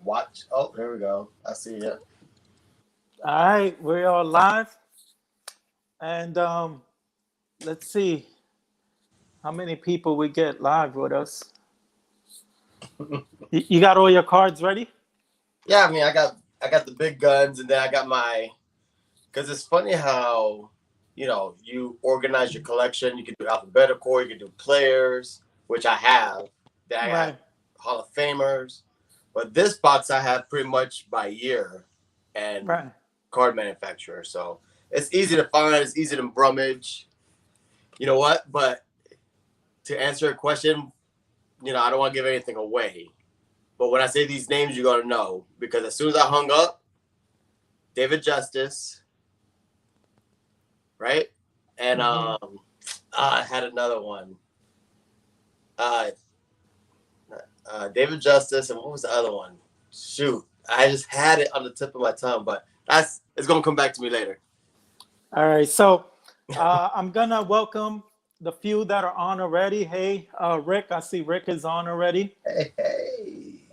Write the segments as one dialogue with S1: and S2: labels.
S1: Watch. Oh, there we go. I see you.
S2: All right, we're all live, and let's see how many people we get live with us. You got all your cards ready?
S1: Yeah, I mean, I got the big guns, and then I got my. Because it's funny how you organize your collection. You can do alphabetical. You can do players, which I have. Then I got Hall of Famers, but this box I have pretty much by year and card manufacturer. So it's easy to find. It's easy to brummage. You know what? But to answer a question, I don't want to give anything away. But when I say these names, you're going to know. Because as soon as I hung up, David Justice, right? And I had another one. David Justice, and what was the other one? Shoot. I just had it on the tip of my tongue, but it's going to come back to me later.
S2: All right. So I'm going to welcome the few that are on already. Hey, Rick, I see Rick is on already.
S1: Hey.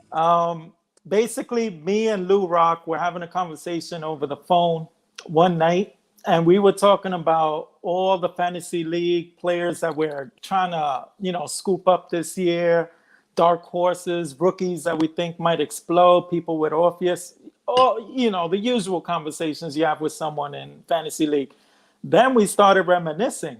S2: Basically, me and Lou Rock were having a conversation over the phone one night, and we were talking about all the fantasy league players that we're trying to, scoop up this year, dark horses, rookies that we think might explode, people with Orpheus, the usual conversations you have with someone in fantasy league. Then we started reminiscing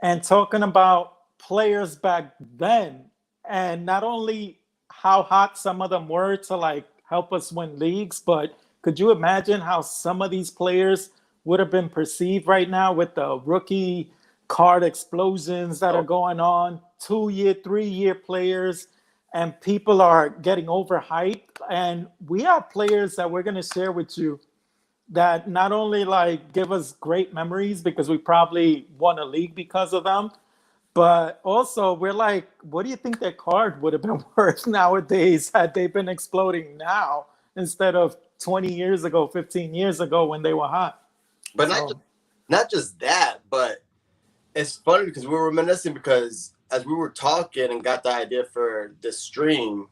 S2: and talking about players back then, and not only how hot some of them were to help us win leagues, but could you imagine how some of these players would have been perceived right now with the rookie card explosions that are going on, 2-year, 3-year players, and people are getting overhyped. And we have players that we're going to share with you that not only give us great memories because we probably won a league because of them, but also we're like, what do you think their card would have been worth nowadays had they been exploding now instead of 20 years ago, 15 years ago when they were hot?
S1: But not just that, but it's funny because we were reminiscing because as we were talking and got the idea for this stream,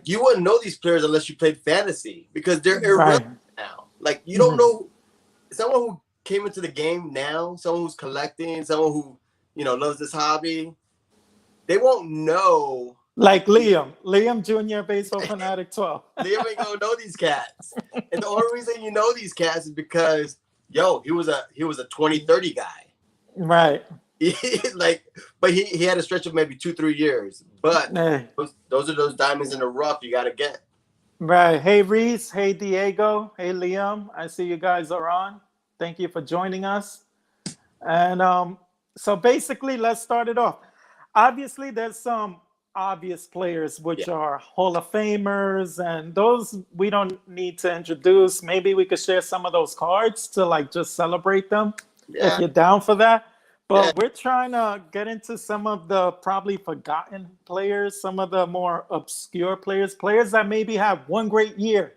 S1: you wouldn't know these players unless you played fantasy because they're irrelevant now. You don't know someone who came into the game now, someone who's collecting, someone who, loves this hobby. They won't know. Like
S2: Liam Jr., Baseball Fanatic 12.
S1: Liam ain't gonna know these cats. And the only reason you know these cats is because, he was a 20-30 guy.
S2: Right.
S1: But he had a stretch of maybe 2-3 years. But those are those diamonds in the rough you gotta get.
S2: Right. Hey Reese, hey Diego, hey Liam. I see you guys are on. Thank you for joining us. And so basically, let's start it off. Obviously, there's some obvious players which are Hall of Famers, and those we don't need to introduce. Maybe we could share some of those cards to just celebrate them if you're down for that. But we're trying to get into some of the probably forgotten players, some of the more obscure players that maybe have one great year,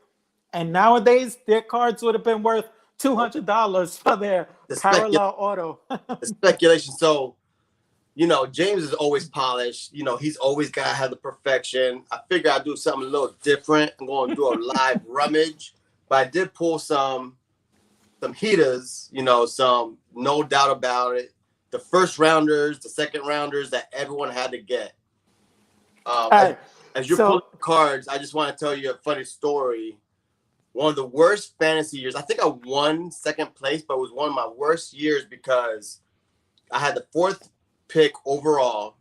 S2: and nowadays their cards would have been worth $200 for their parallel auto.
S1: The speculation. So, James is always polished. He's always got to have the perfection. I figure I'll do something a little different. I'm going to do a live rummage. But I did pull some heaters, some no doubt about it. The first rounders, the second rounders that everyone had to get. As you're pulling cards, I just want to tell you a funny story. One of the worst fantasy years. I think I won second place, but it was one of my worst years because I had the 4th pick overall,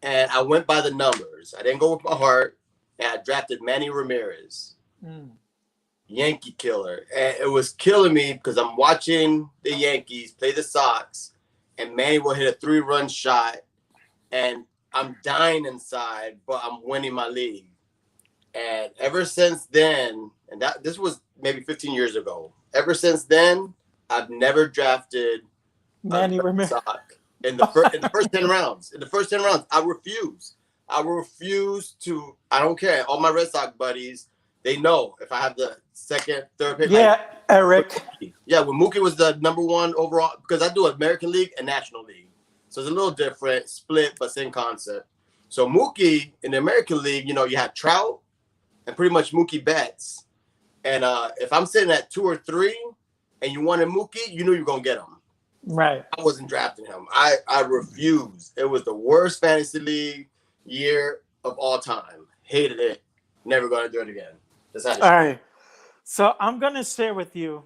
S1: and I went by the numbers. I didn't go with my heart, and I drafted Manny Ramirez, Yankee killer, and it was killing me because I'm watching the Yankees play the Sox, and Manny will hit a 3-run shot, and I'm dying inside, but I'm winning my league. And ever since then, and this was maybe 15 years ago. Ever since then, I've never drafted
S2: Manny Ramirez.
S1: In the first 10 rounds. In the first 10 rounds, I refuse. I to. I don't care. All my Red Sox buddies, they know if I have the second, third pick.
S2: Yeah, Eric.
S1: Yeah, when Mookie was the number 1 overall, because I do American League and National League. So it's a little different, split, but same concept. So Mookie in the American League, you have Trout, and pretty much Mookie Betts. And if I'm sitting at 2 or 3 and you wanted Mookie, you knew you were going to get him.
S2: Right.
S1: I wasn't drafting him. I refused. It was the worst fantasy league year of all time. Hated it. Never going to do it again.
S2: All right. So I'm going to share with you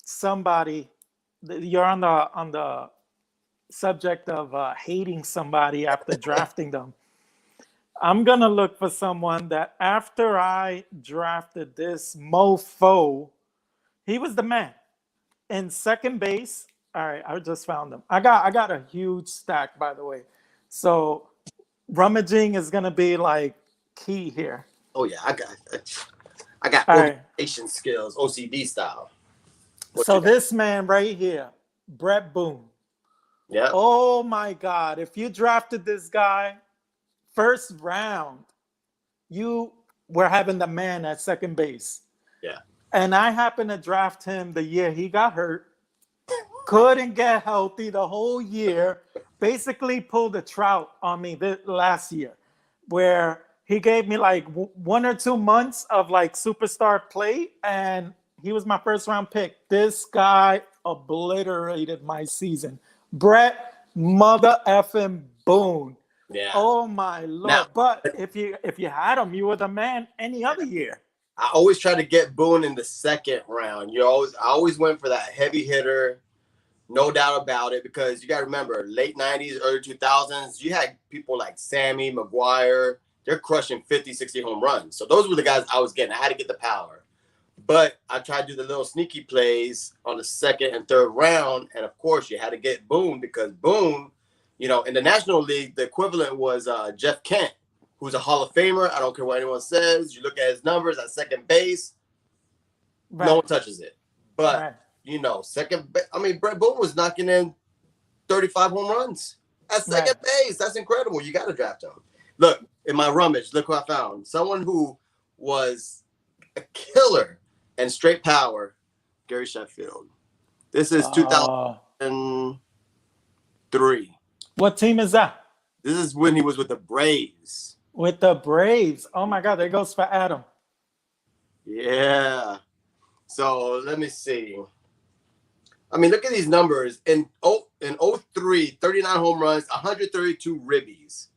S2: somebody. You're on the subject of hating somebody after drafting them. I'm going to look for someone that after I drafted this mofo, he was the man. In second base, all right, I just found him. I got a huge stack, by the way. So rummaging is going to be like key here.
S1: Oh, yeah, I got organization skills, OCD style.
S2: So this man right here, Brett Boone.
S1: Yeah.
S2: Oh, my God. If you drafted this guy first round, you were having the man at second base.
S1: Yeah.
S2: And I happened to draft him the year he got hurt. Couldn't get healthy the whole year. Basically pulled a Trout on me last year, where he gave me like 1 or 2 months of like superstar play, and he was my first round pick. This guy obliterated my season. Brett mother effing Boone.
S1: Yeah.
S2: Oh my Lord.
S1: Now,
S2: but if you had him, you were the man any other year.
S1: I always try to get Boone in the second round. I always went for that heavy hitter, no doubt about it, because you got to remember, late 90s, early 2000s, you had people like Sammy, Mcdowell. They're crushing 50, 60 home runs. So those were the guys I was getting. I had to get the power. But I tried to do the little sneaky plays on the second and third round. And, of course, you had to get Boone because Boone, in the National League, the equivalent was Jeff Kent, who's a Hall of Famer. I don't care what anyone says. You look at his numbers at second base, right. No one touches it. But, Brett Boone was knocking in 35 home runs at second base. That's incredible. You got to draft him. Look, in my rummage, look who I found. Someone who was a killer and straight power, Gary Sheffield. This is 2003.
S2: What team is that?
S1: This is when he was with the Braves.
S2: With the Braves. Oh, my God. There goes for Adam.
S1: Yeah. So, let me see. I mean, look at these numbers. In 03, 39 home runs, 132 ribbies.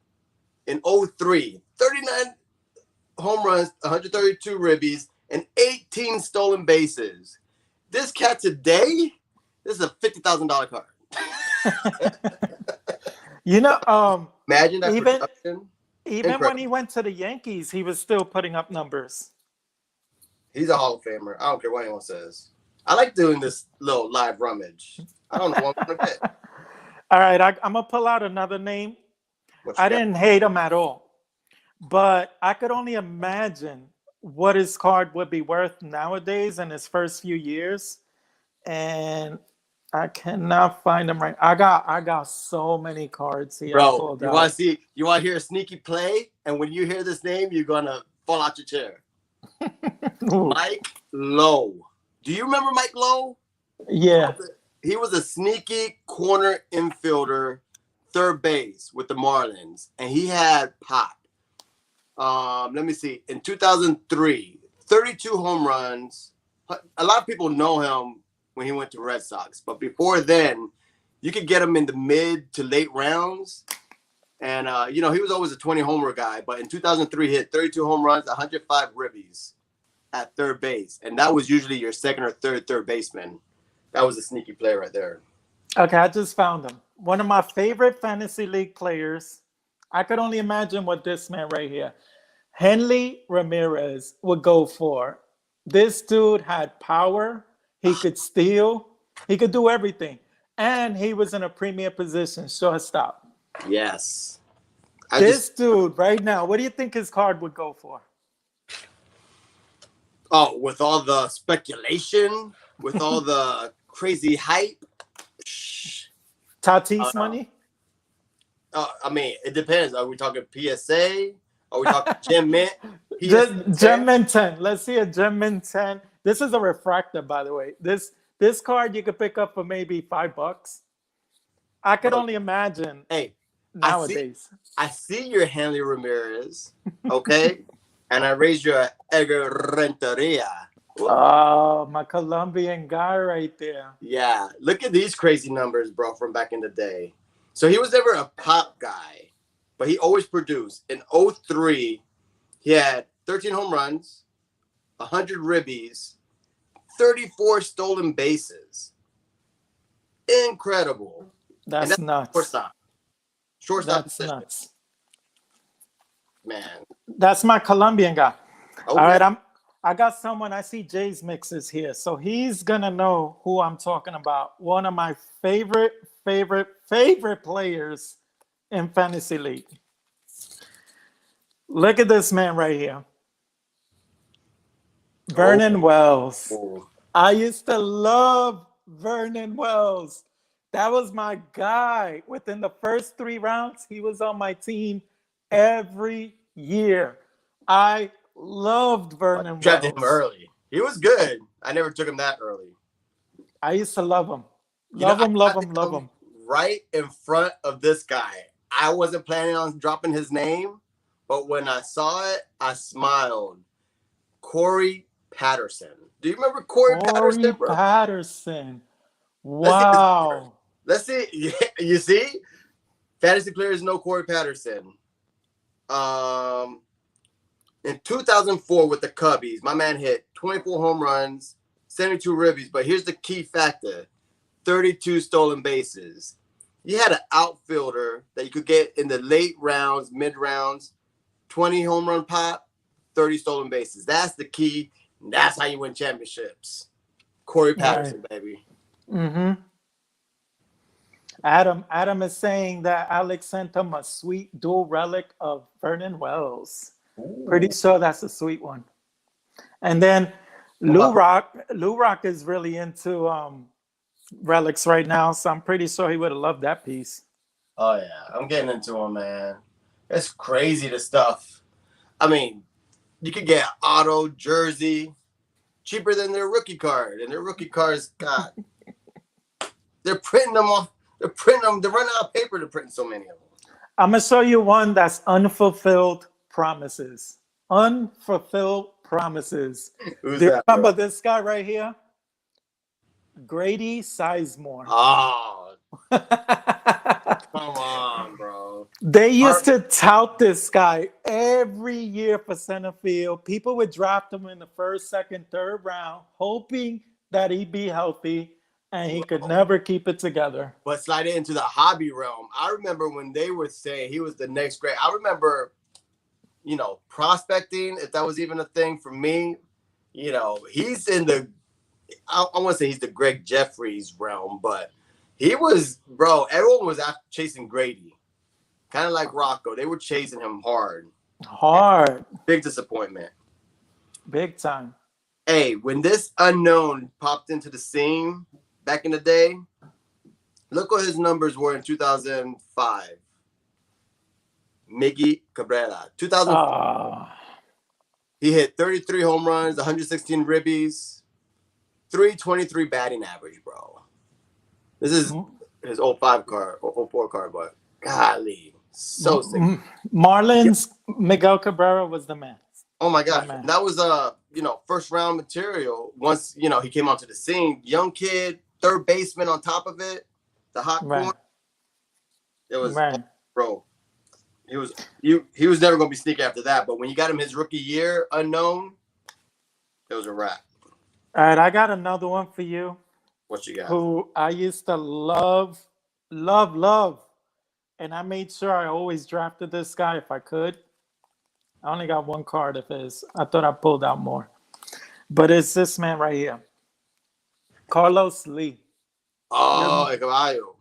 S1: In 03, 39 home runs, 132 ribbies, and 18 stolen bases. This cat today, this is a $50,000 card.
S2: Imagine
S1: that
S2: even incredible. When he went to the Yankees, he was still putting up numbers.
S1: He's a Hall of Famer. I don't care what anyone says. I like doing this little live rummage. I don't know what I'm going to get.
S2: All right, I'm going to pull out another name. I didn't hate him at all, but I could only imagine what his card would be worth nowadays in his first few years, and I cannot find him right. I got so many cards here.
S1: Bro, you want to hear a sneaky play, and when you hear this name, you're gonna fall out your chair. Mike Lowe. Do you remember Mike Lowe?
S2: Yeah.
S1: He was a sneaky corner infielder, third base with the Marlins, and he had pop. Let me see. In 2003, 32 home runs. A lot of people know him when he went to Red Sox, but before then, you could get him in the mid to late rounds. And, he was always a 20 homer guy, but in 2003, he hit 32 home runs, 105 ribbies at third base. And that was usually your second or third baseman. That was a sneaky play right there.
S2: Okay, I just found him. One of my favorite fantasy league players. I could only imagine what this man right here, Henley Ramirez, would go for. This dude had power. He could steal. He could do everything. And he was in a premier position, shortstop.
S1: Yes.
S2: This dude right now, what do you think his card would go for?
S1: Oh, with all the speculation, with all the crazy hype.
S2: Tatis money?
S1: I mean, it depends. Are we talking PSA? Are we talking Gem Mint?
S2: Gem Mint 10. Let's see a Gem Mint 10. This is a refractor, by the way. This card you could pick up for maybe $5. I could only imagine.
S1: Hey,
S2: nowadays.
S1: I see your Henley Ramirez, okay? And I raised you a Edgar Renteria.
S2: Oh, my Colombian guy right there.
S1: Yeah. Look at these crazy numbers, bro, from back in the day. So he was never a pop guy, but he always produced. In 03, he had 13 home runs, 100 ribbies, 34 stolen bases. Incredible.
S2: That's nuts.
S1: Shortstop.
S2: That's nuts.
S1: Man.
S2: That's my Colombian guy.
S1: Okay.
S2: All right, I got someone. I see Jay's mixes here, so he's gonna know who I'm talking about. One of my favorite players in fantasy league. Look at this man right here, Vernon Wells.
S1: Oh.
S2: I used to love Vernon Wells. That was my guy. Within the first 3 rounds, he was on my team every year. I loved Vernon Wells.
S1: Drafted him early. He was good. I never took him that early.
S2: I used to love him. Love him.
S1: Right in front of this guy. I wasn't planning on dropping his name, but when I saw it, I smiled. Corey Patterson. Do you remember Corey Patterson, bro?
S2: Patterson. Wow.
S1: Let's see. You see? Fantasy players know Corey Patterson. In 2004 with the Cubbies, my man hit 24 home runs, 72 ribbies, but here's the key factor: 32 stolen bases. You had an outfielder that you could get in the late rounds, mid rounds, 20 home run pop, 30 stolen bases. That's the key. That's how you win championships. Corey Patterson, baby.
S2: Mm-hmm. Adam is saying that Alex sent him a sweet dual relic of Vernon Wells. Ooh. Pretty sure that's a sweet one. And then Lou Rock is really into relics right now, so I'm pretty sure he would have loved that piece.
S1: Oh yeah, I'm getting into him, man. It's crazy, the stuff. I mean, you could get auto jersey cheaper than their rookie card, and their rookie cards, God, they're printing them off. They're running out of paper to print so many of them.
S2: I'm gonna show you one that's unfulfilled promises. Unfulfilled promises.
S1: Who's
S2: Do you
S1: that,
S2: remember this guy right here? Grady Sizemore.
S1: Oh, come on, bro.
S2: They used to tout this guy every year for center field. People would draft him in the first, second, third round, hoping that he'd be healthy, and he could never keep it together.
S1: But slide it into the hobby realm. I remember when they were saying he was the next great. I remember, prospecting, if that was even a thing for me. He's in the, I want to say he's the Greg Jeffries realm, but he was, bro, everyone was chasing Grady. Kind of like Rocco. They were chasing him hard.
S2: Big
S1: disappointment.
S2: Big time.
S1: Hey, when this unknown popped into the scene back in the day, look what his numbers were in 2005. Miggy Cabrera. 2005. He hit 33 home runs, 116 ribbies, 323 batting average, bro. This is his 05 card, or 04 card, but golly, so sick.
S2: Marlins, Miguel Cabrera was the man.
S1: Oh my God. That was first round material. Once, he came onto the scene, young kid, third baseman on top of it, the hot corner. It was, bro. He was never going to be sneaky after that. But when you got him his rookie year, unknown, it was a wrap.
S2: All right, I got another one for you.
S1: What you got?
S2: Who I used to love. And I made sure I always drafted this guy if I could. I only got one card of his. I thought I pulled out more. But it's this man right here. Carlos Lee.
S1: Oh, Caballo.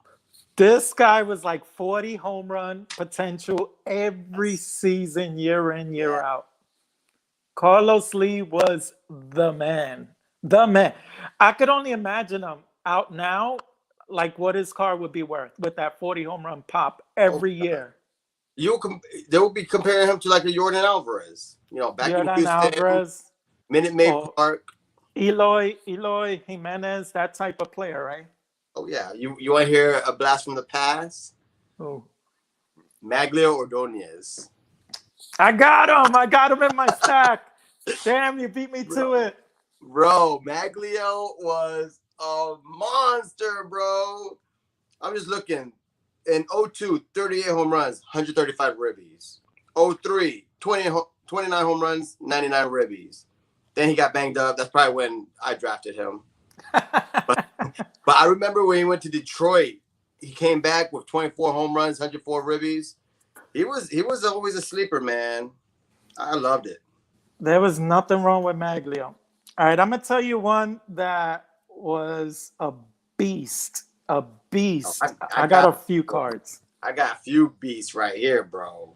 S2: This guy was like 40 home run potential every season, year in, year out. Carlos Lee was the man. The man. I could only imagine him out now, like what his card would be worth with that 40 home run pop every year.
S1: They will be comparing him to like a Jordan Alvarez. Back in Houston,
S2: Alvarez,
S1: Minute Maid Park.
S2: Eloy Jimenez, that type of player, right?
S1: Oh, yeah. You want to hear a blast from the past?
S2: Oh.
S1: Maglio Ordonez.
S2: I got him. I got him in my stack. Damn, you beat me to it.
S1: Bro, Maglio was a monster, bro. I'm just looking. In 02, 38 home runs, 135 ribbies. 03, 29 home runs, 99 ribbies. Then he got banged up. That's probably when I drafted him. But I remember when he went to Detroit, he came back with 24 home runs, 104 ribbies. He was always a sleeper, man. I loved it.
S2: There was nothing wrong with Maglio. All right, I'm going to tell you one that was a beast. A beast. I got a few cards.
S1: I got a few beasts right here, bro.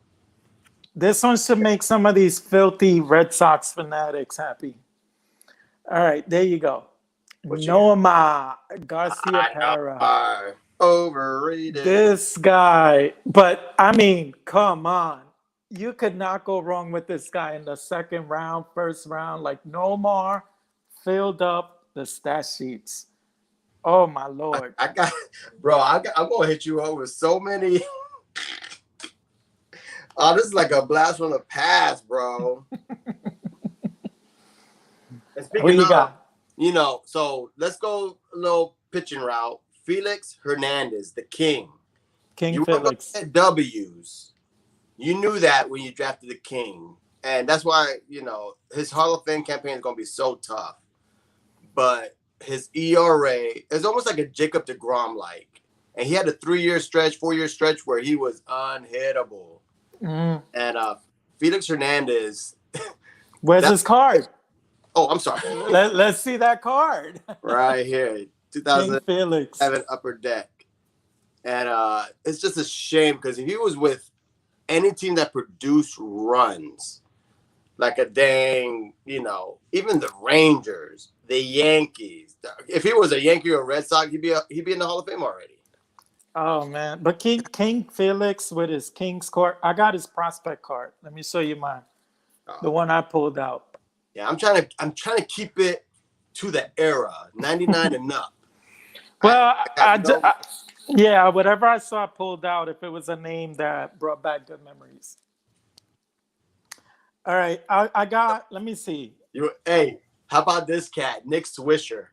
S2: This one should make some of these filthy Red Sox fanatics happy. All right, there you go. Ma Garcia Para.
S1: Overrated.
S2: This guy. But, I mean, come on. You could not go wrong with this guy in the second round, first round. Like, Nomar filled up the stat sheets. Oh, my Lord.
S1: I'm going to hit you up with so many. Oh, this is like a blast from the past, bro. And speaking of, so let's go a little pitching route. Felix Hernandez, the king.
S2: King Felix.
S1: At W's. You knew that when you drafted the king. And that's why, his Hall of Fame campaign is going to be so tough. But his ERA is almost like a Jacob deGrom-like. And he had a 4-year stretch where he was unhittable. Mm. And Felix Hernandez.
S2: Where's his card?
S1: Oh, I'm sorry.
S2: Let's see that card.
S1: Right here. 2007 Upper Deck. And it's just a shame because if he was with any team that produced runs, like a dang, even the Rangers, the Yankees. If he was a Yankee or a Red Sox, he'd be in the Hall of Fame already. Oh
S2: man, but King Felix with his King's card, I got his prospect card. Let me show you mine, the one I pulled out.
S1: Yeah, I'm trying to keep it to the era, 99 and up.
S2: Well, whatever I saw pulled out, if it was a name that brought back good memories. All right, I got. Let me see.
S1: Hey, how about this cat, Nick Swisher?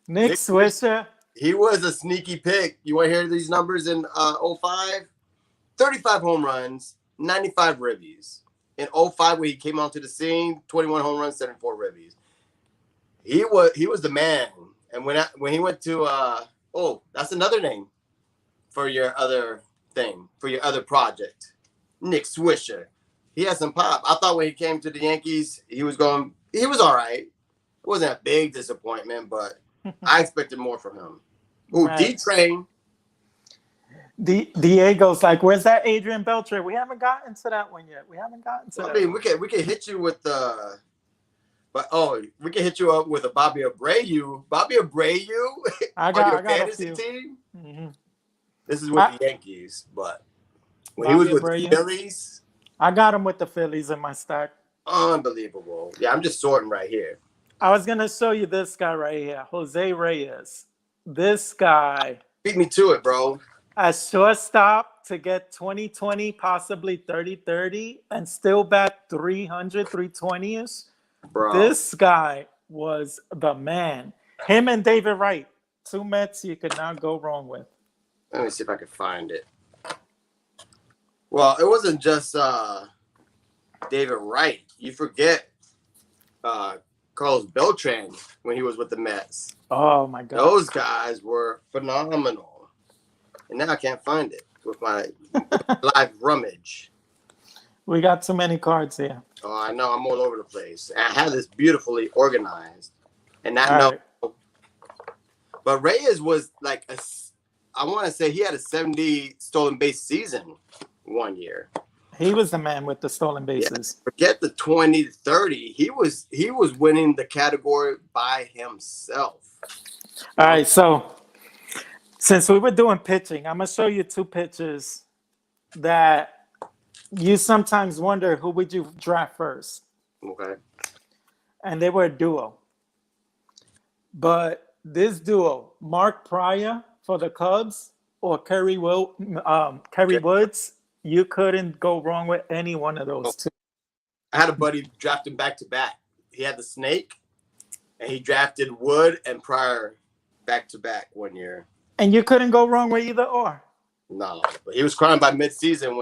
S2: Nick Swisher.
S1: He was a sneaky pick. You want to hear these numbers in 05? 35 home runs, 95 ribbies. In 05, when he came onto the scene, 21 home runs, 74 ribbies. He was the man. And when he went to that's another name for your other thing, for your other project, Nick Swisher. He had some pop. I thought when he came to the Yankees, he was all right. It wasn't a big disappointment, but I expected more from him. Ooh, right. D-Train.
S2: Diego's like, where's that Adrian Beltre? We haven't gotten to that one yet. We can
S1: hit you with we can hit you up with a Bobby Abreu. Bobby Abreu on your fantasy team? Mm-hmm. This is with the Yankees, but when he was with the Phillies.
S2: I got him with the Phillies in my stack.
S1: Unbelievable. Yeah, I'm just sorting right here.
S2: I was going to show you this guy right here, Jose Reyes. This guy.
S1: Beat me to it, bro.
S2: A shortstop to get 20-20, possibly 30-30, and still bat 300, 320-ish. Bro. This guy was the man. Him and David Wright, two Mets you could not go wrong with.
S1: Let me see if I can find it. Well, it wasn't just David Wright. You forget Carlos Beltran when he was with the Mets.
S2: Oh, my God.
S1: Those guys were phenomenal. And now I can't find it with my live rummage.
S2: We got too many cards here.
S1: Oh, I know. I'm all over the place. And I have this beautifully organized. And right. But Reyes was like, I want to say he had a 70 stolen base season one year.
S2: He was the man with the stolen bases.
S1: Yeah, forget the 20 to 30. He was winning the category by himself.
S2: All right, so since we were doing pitching, I'm going to show you two pitchers that you sometimes wonder who would you draft first.
S1: Okay.
S2: And they were a duo. But this duo, Mark Pryor for the Cubs or Kerry Woods You couldn't go wrong with any one of those two.
S1: I had a buddy draft him back to back. He had the snake, and he drafted Wood and Pryor back to back one year.
S2: And you couldn't go wrong with either or.
S1: No, but he was crying by midseason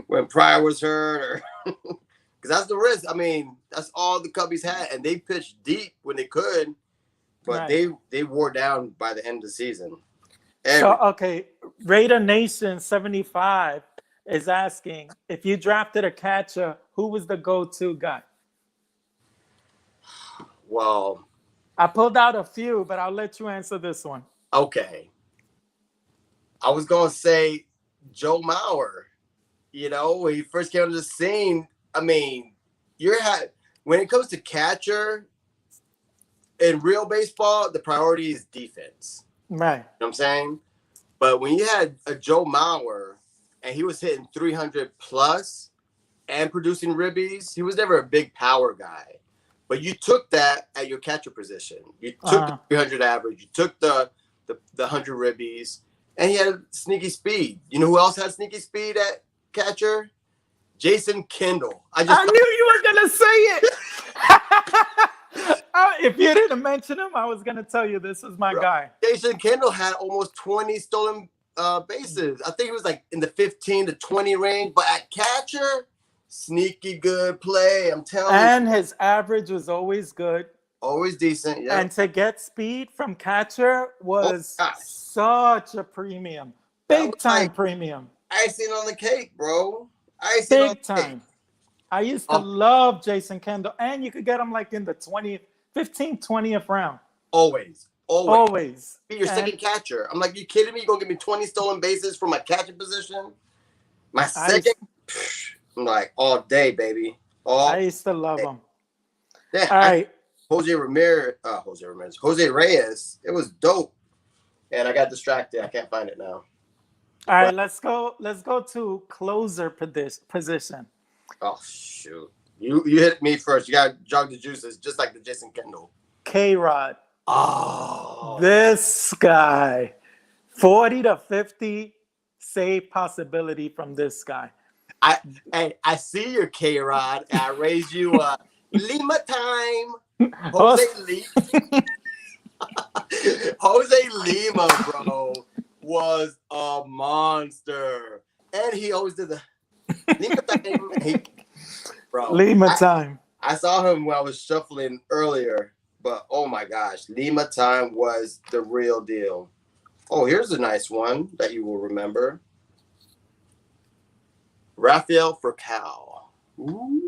S1: when Pryor was hurt, or because that's the risk. I mean, that's all the Cubbies had, and they pitched deep when they could, but they wore down by the end of the season.
S2: So okay, Raider Nation 75 is asking, if you drafted a catcher, who was the go-to guy?
S1: Well,
S2: I pulled out a few, but I'll let you answer this one.
S1: Okay. I was going to say Joe Maurer. You know, when he first came on the scene, I mean, when it comes to catcher in real baseball, the priority is defense.
S2: Right.
S1: You know what I'm saying? But when you had a Joe Maurer and he was hitting 300 plus and producing ribbies, he was never a big power guy. But you took that at your catcher position. You took the 300 average. You took the 100 ribbies, and he had sneaky speed. You know who else had sneaky speed at catcher? Jason Kendall. I
S2: knew you were gonna say it. If you didn't mention him, I was gonna tell you this is my guy.
S1: Jason Kendall had almost 20 stolen bases. I think it was like in the 15 to 20 range. But at catcher, sneaky good play. I'm telling you.
S2: And his average was always good.
S1: Always decent, yeah.
S2: And to get speed from catcher was such a premium. Big time premium.
S1: Icing on the cake, bro.
S2: Big time. I used to love Jason Kendall. And you could get him like in the 20th round.
S1: Always. Be your second catcher. I'm like, you kidding me? You're going to give me 20 stolen bases for my catching position? My second? I'm like, all day, baby.
S2: I used to love him.
S1: Yeah,
S2: all right.
S1: Jose Reyes. It was dope. And I got distracted. I can't find it now.
S2: All right, let's go to closer position.
S1: Oh, shoot. You hit me first. You got to jog the juices, just like the Jason Kendall.
S2: K-Rod.
S1: Oh.
S2: This guy. 40 to 50 save possibility from this guy.
S1: I see your K-Rod. I raised you Lima time. Jose Lima, bro, was a monster. And he always did the Lima time.
S2: Lima time.
S1: I saw him when I was shuffling earlier, but oh my gosh, Lima time was the real deal. Oh, here's a nice one that you will remember. Rafael Furcal. Ooh.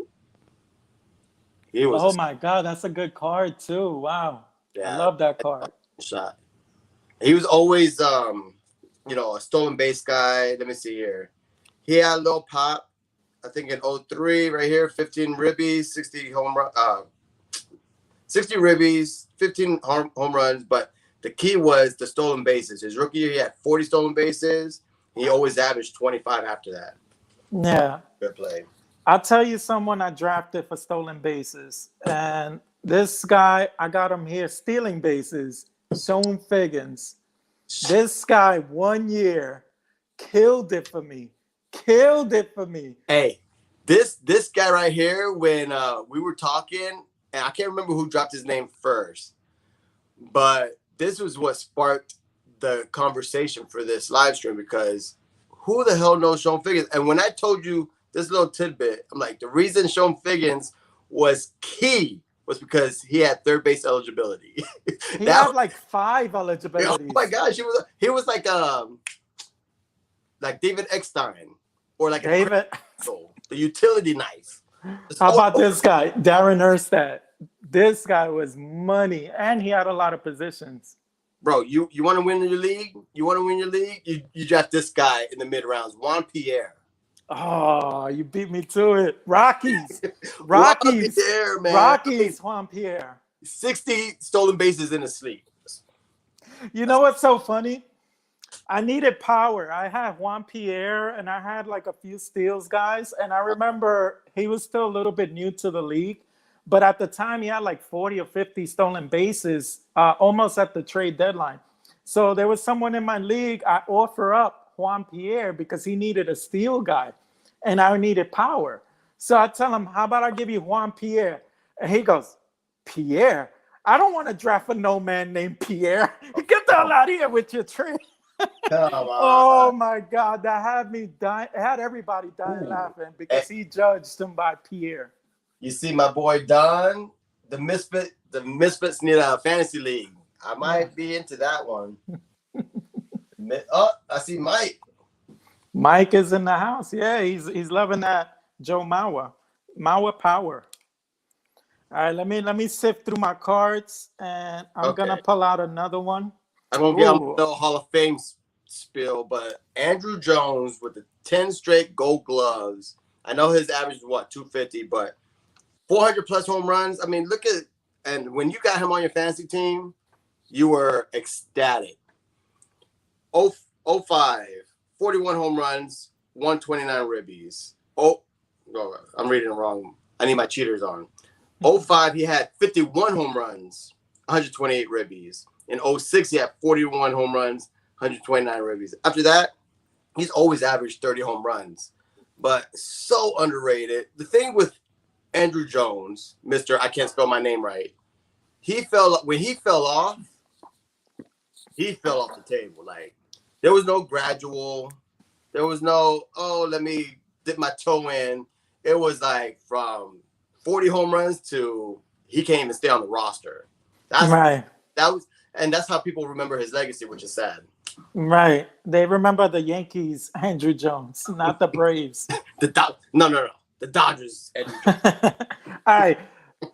S2: Oh my God, that's a good card too. Wow. Yeah, I love that card.
S1: Shot. He was always a stolen base guy. Let me see here. He had a little pop. I think in 03 right here, 15 ribbies, 60 ribbies, 15 home runs, but the key was the stolen bases. His rookie year, he had 40 stolen bases. He always averaged 25 after that.
S2: Yeah.
S1: Good play.
S2: I'll tell you someone I drafted for stolen bases. And this guy, I got him here stealing bases, Sean Figgins. This guy 1 year killed it for me.
S1: Hey, this guy right here, when we were talking, and I can't remember who dropped his name first, but this was what sparked the conversation for this live stream, because who the hell knows Sean Figgins? And when I told you this little tidbit, I'm like, the reason Sean Figgins was key was because he had third base eligibility.
S2: He had like 5 eligibilities.
S1: Oh my gosh, he was like David Eckstein or like
S2: David,
S1: the utility knife.
S2: How about this guy, Darren Erstad? This guy was money, and he had a lot of positions.
S1: Bro, you want to win your league? You draft this guy in the mid rounds, Juan Pierre.
S2: Oh, you beat me to it. Rockies,
S1: Juan Pierre, man.
S2: Rockies, Juan Pierre.
S1: 60 stolen bases in his sleep.
S2: You know what's so funny? I needed power. I had Juan Pierre, and I had like a few steals guys. And I remember he was still a little bit new to the league. But at the time, he had like 40 or 50 stolen bases almost at the trade deadline. So there was someone in my league. I offer up Juan Pierre because he needed a steal guy, and I needed power. So I tell him, how about I give you Juan Pierre? And he goes, Pierre? I don't want to draft a no man named Pierre. Get the hell out of here with your trade. Oh my God, that had me dying. It had everybody dying laughing because he judged him by Pierre.
S1: You see my boy Don, the Misfits need a fantasy league. I might be into that one. Oh, I see Mike.
S2: Mike is in the house. Yeah, he's loving that Joe Maurer power. All right, let me sift through my cards, and I'm gonna pull out another one.
S1: I'm gonna get on the Hall of Fame spiel, but Andrew Jones with the 10 straight Gold Gloves. I know his average is 250, but 400 plus home runs. I mean, look at, and when you got him on your fantasy team, you were ecstatic. 05, 41 home runs, 129 ribbies. Oh, no, I'm reading it wrong. I need my cheaters on. 05, he had 51 home runs, 128 ribbies. In 06, he had 41 home runs, 129 ribbies. After that, he's always averaged 30 home runs, but so underrated. The thing with Andrew Jones, Mr. I can't spell my name right, when he fell off the table. Like, there was no gradual. There was no, let me dip my toe in. It was like from 40 home runs to he can't even stay on the roster. That's right. And that's how people remember his legacy, which is sad.
S2: Right. They remember the Yankees, Andrew Jones, not the Braves.
S1: No. The Dodgers, Andrew Jones.
S2: All right.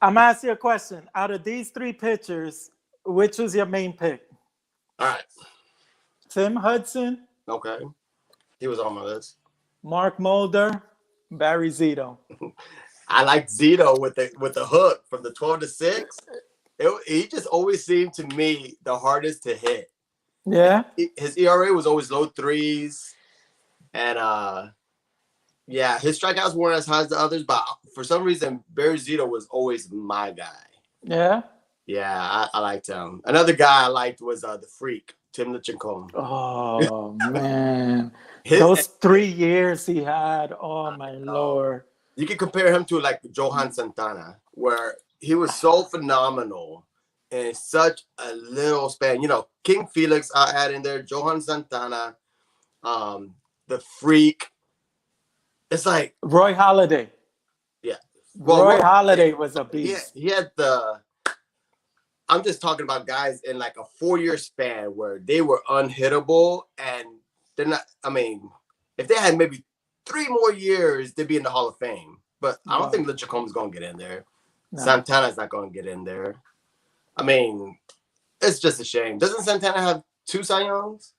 S2: I'm going to ask you a question. Out of these three pitchers, which was your main pick?
S1: All right.
S2: Tim Hudson.
S1: Okay. He was on my list.
S2: Mark Mulder, Barry Zito.
S1: I like Zito with the hook from the 12 to 6. He just always seemed to me the hardest to hit.
S2: Yeah.
S1: His ERA was always low 3s. And his strikeouts weren't as high as the others, but for some reason, Barry Zito was always my guy.
S2: Yeah.
S1: Yeah, I liked him. Another guy I liked was the Freak, Tim Lincecum.
S2: Oh man. Those 3 years he had, oh my Lord.
S1: You can compare him to like Johan Santana, where he was so phenomenal in such a little span. You know, King Felix I had in there, Johan Santana, the Freak. It's like
S2: Roy Halladay.
S1: Yeah.
S2: Well, Roy Halladay was a beast.
S1: He had I'm just talking about guys in like a 4-year span where they were unhittable, and they're not, I mean, if they had maybe 3 more years, they'd be in the Hall of Fame. But I don't think Lincecum's going to get in there. No. Santana's not going to get in there. I mean, it's just a shame. Doesn't Santana have 2 Cy Youngs?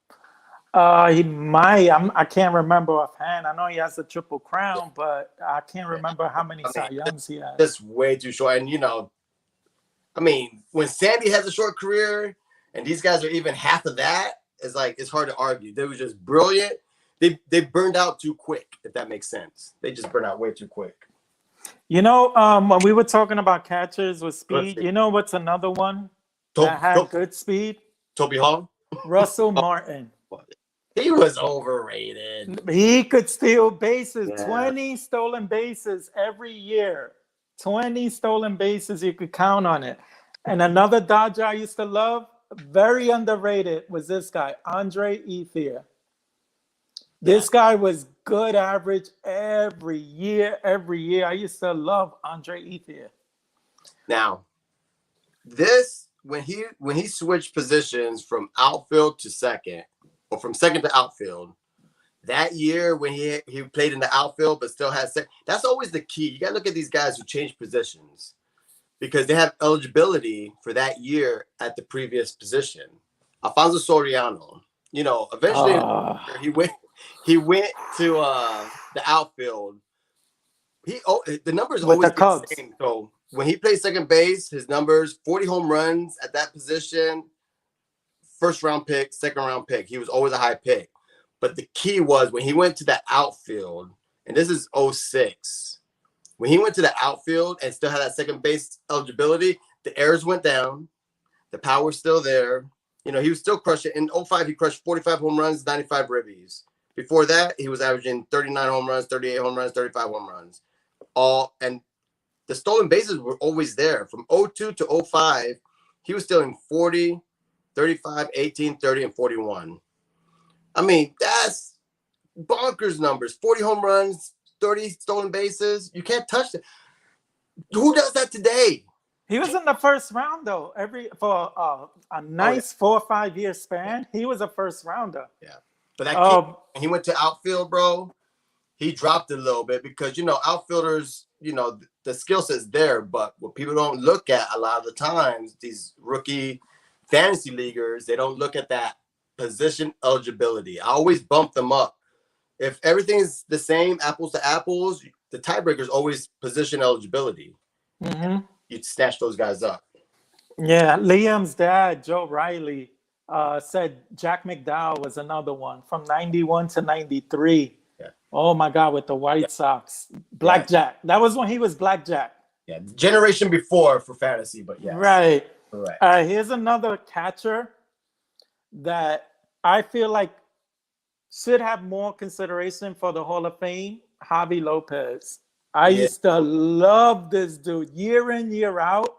S2: He might. I can't remember offhand. I know he has a Triple Crown, but I can't remember how many Cy Youngs he has.
S1: That's way too short. And, you know, I mean, when Sandy has a short career and these guys are even half of that, it's hard to argue. They were just brilliant. They burned out too quick, if that makes sense. They just burned out way too quick.
S2: You know, when we were talking about catchers with speed, you know what's another one that had good speed?
S1: Toby Hall?
S2: Russell Martin.
S1: He was overrated.
S2: He could steal bases, 20 stolen bases every year. 20 stolen bases, you could count on it. And another Dodger I used to love, very underrated, was this guy, Andre Ethier. This guy was good average every year. I used to love Andre Ethier.
S1: Now, when he switched positions from outfield to second, or from second to outfield, that year when he played in the outfield but still had second, that's always the key. You got to look at these guys who change positions because they have eligibility for that year at the previous position. Alfonso Soriano, you know, eventually he went to the outfield. The numbers always get the same. So when he played second base, his numbers, 40 home runs at that position, first round pick, second round pick. He was always a high pick. But the key was when he went to the outfield, and this is 06, when he went to the outfield and still had that second base eligibility, the errors went down, the power was still there. You know, he was still crushing. In 05, he crushed 45 home runs, 95 ribbies. Before that, he was averaging 39 home runs, 38 home runs, 35 home runs. And the stolen bases were always there. From 02 to 05, he was stealing 40, 35, 18, 30, and 41. I mean, that's bonkers numbers. 40 home runs, 30 stolen bases. You can't touch that. Who does that today?
S2: He was in the first round, though. For a nice 4 or 5 year span, he was a first rounder.
S1: Yeah. But that kid, he went to outfield, bro. He dropped a little bit because, outfielders, the skill set's there. But what people don't look at a lot of the times, these rookie fantasy leaguers, they don't look at that position eligibility. I always bump them up. If everything's the same, apples to apples, the tiebreaker is always position eligibility.
S2: Mm-hmm.
S1: You'd snatch those guys up.
S2: Yeah, Liam's dad, Joe Riley, said Jack McDowell was another one from 91 to 93.
S1: Yeah.
S2: Oh, my God, with the White Sox. Blackjack. That was when he was Blackjack.
S1: Yeah, generation before for fantasy, but yeah.
S2: Right.
S1: Correct.
S2: Here's another catcher that I feel like should have more consideration for the Hall of Fame, Javi Lopez. I used to love this dude year in, year out.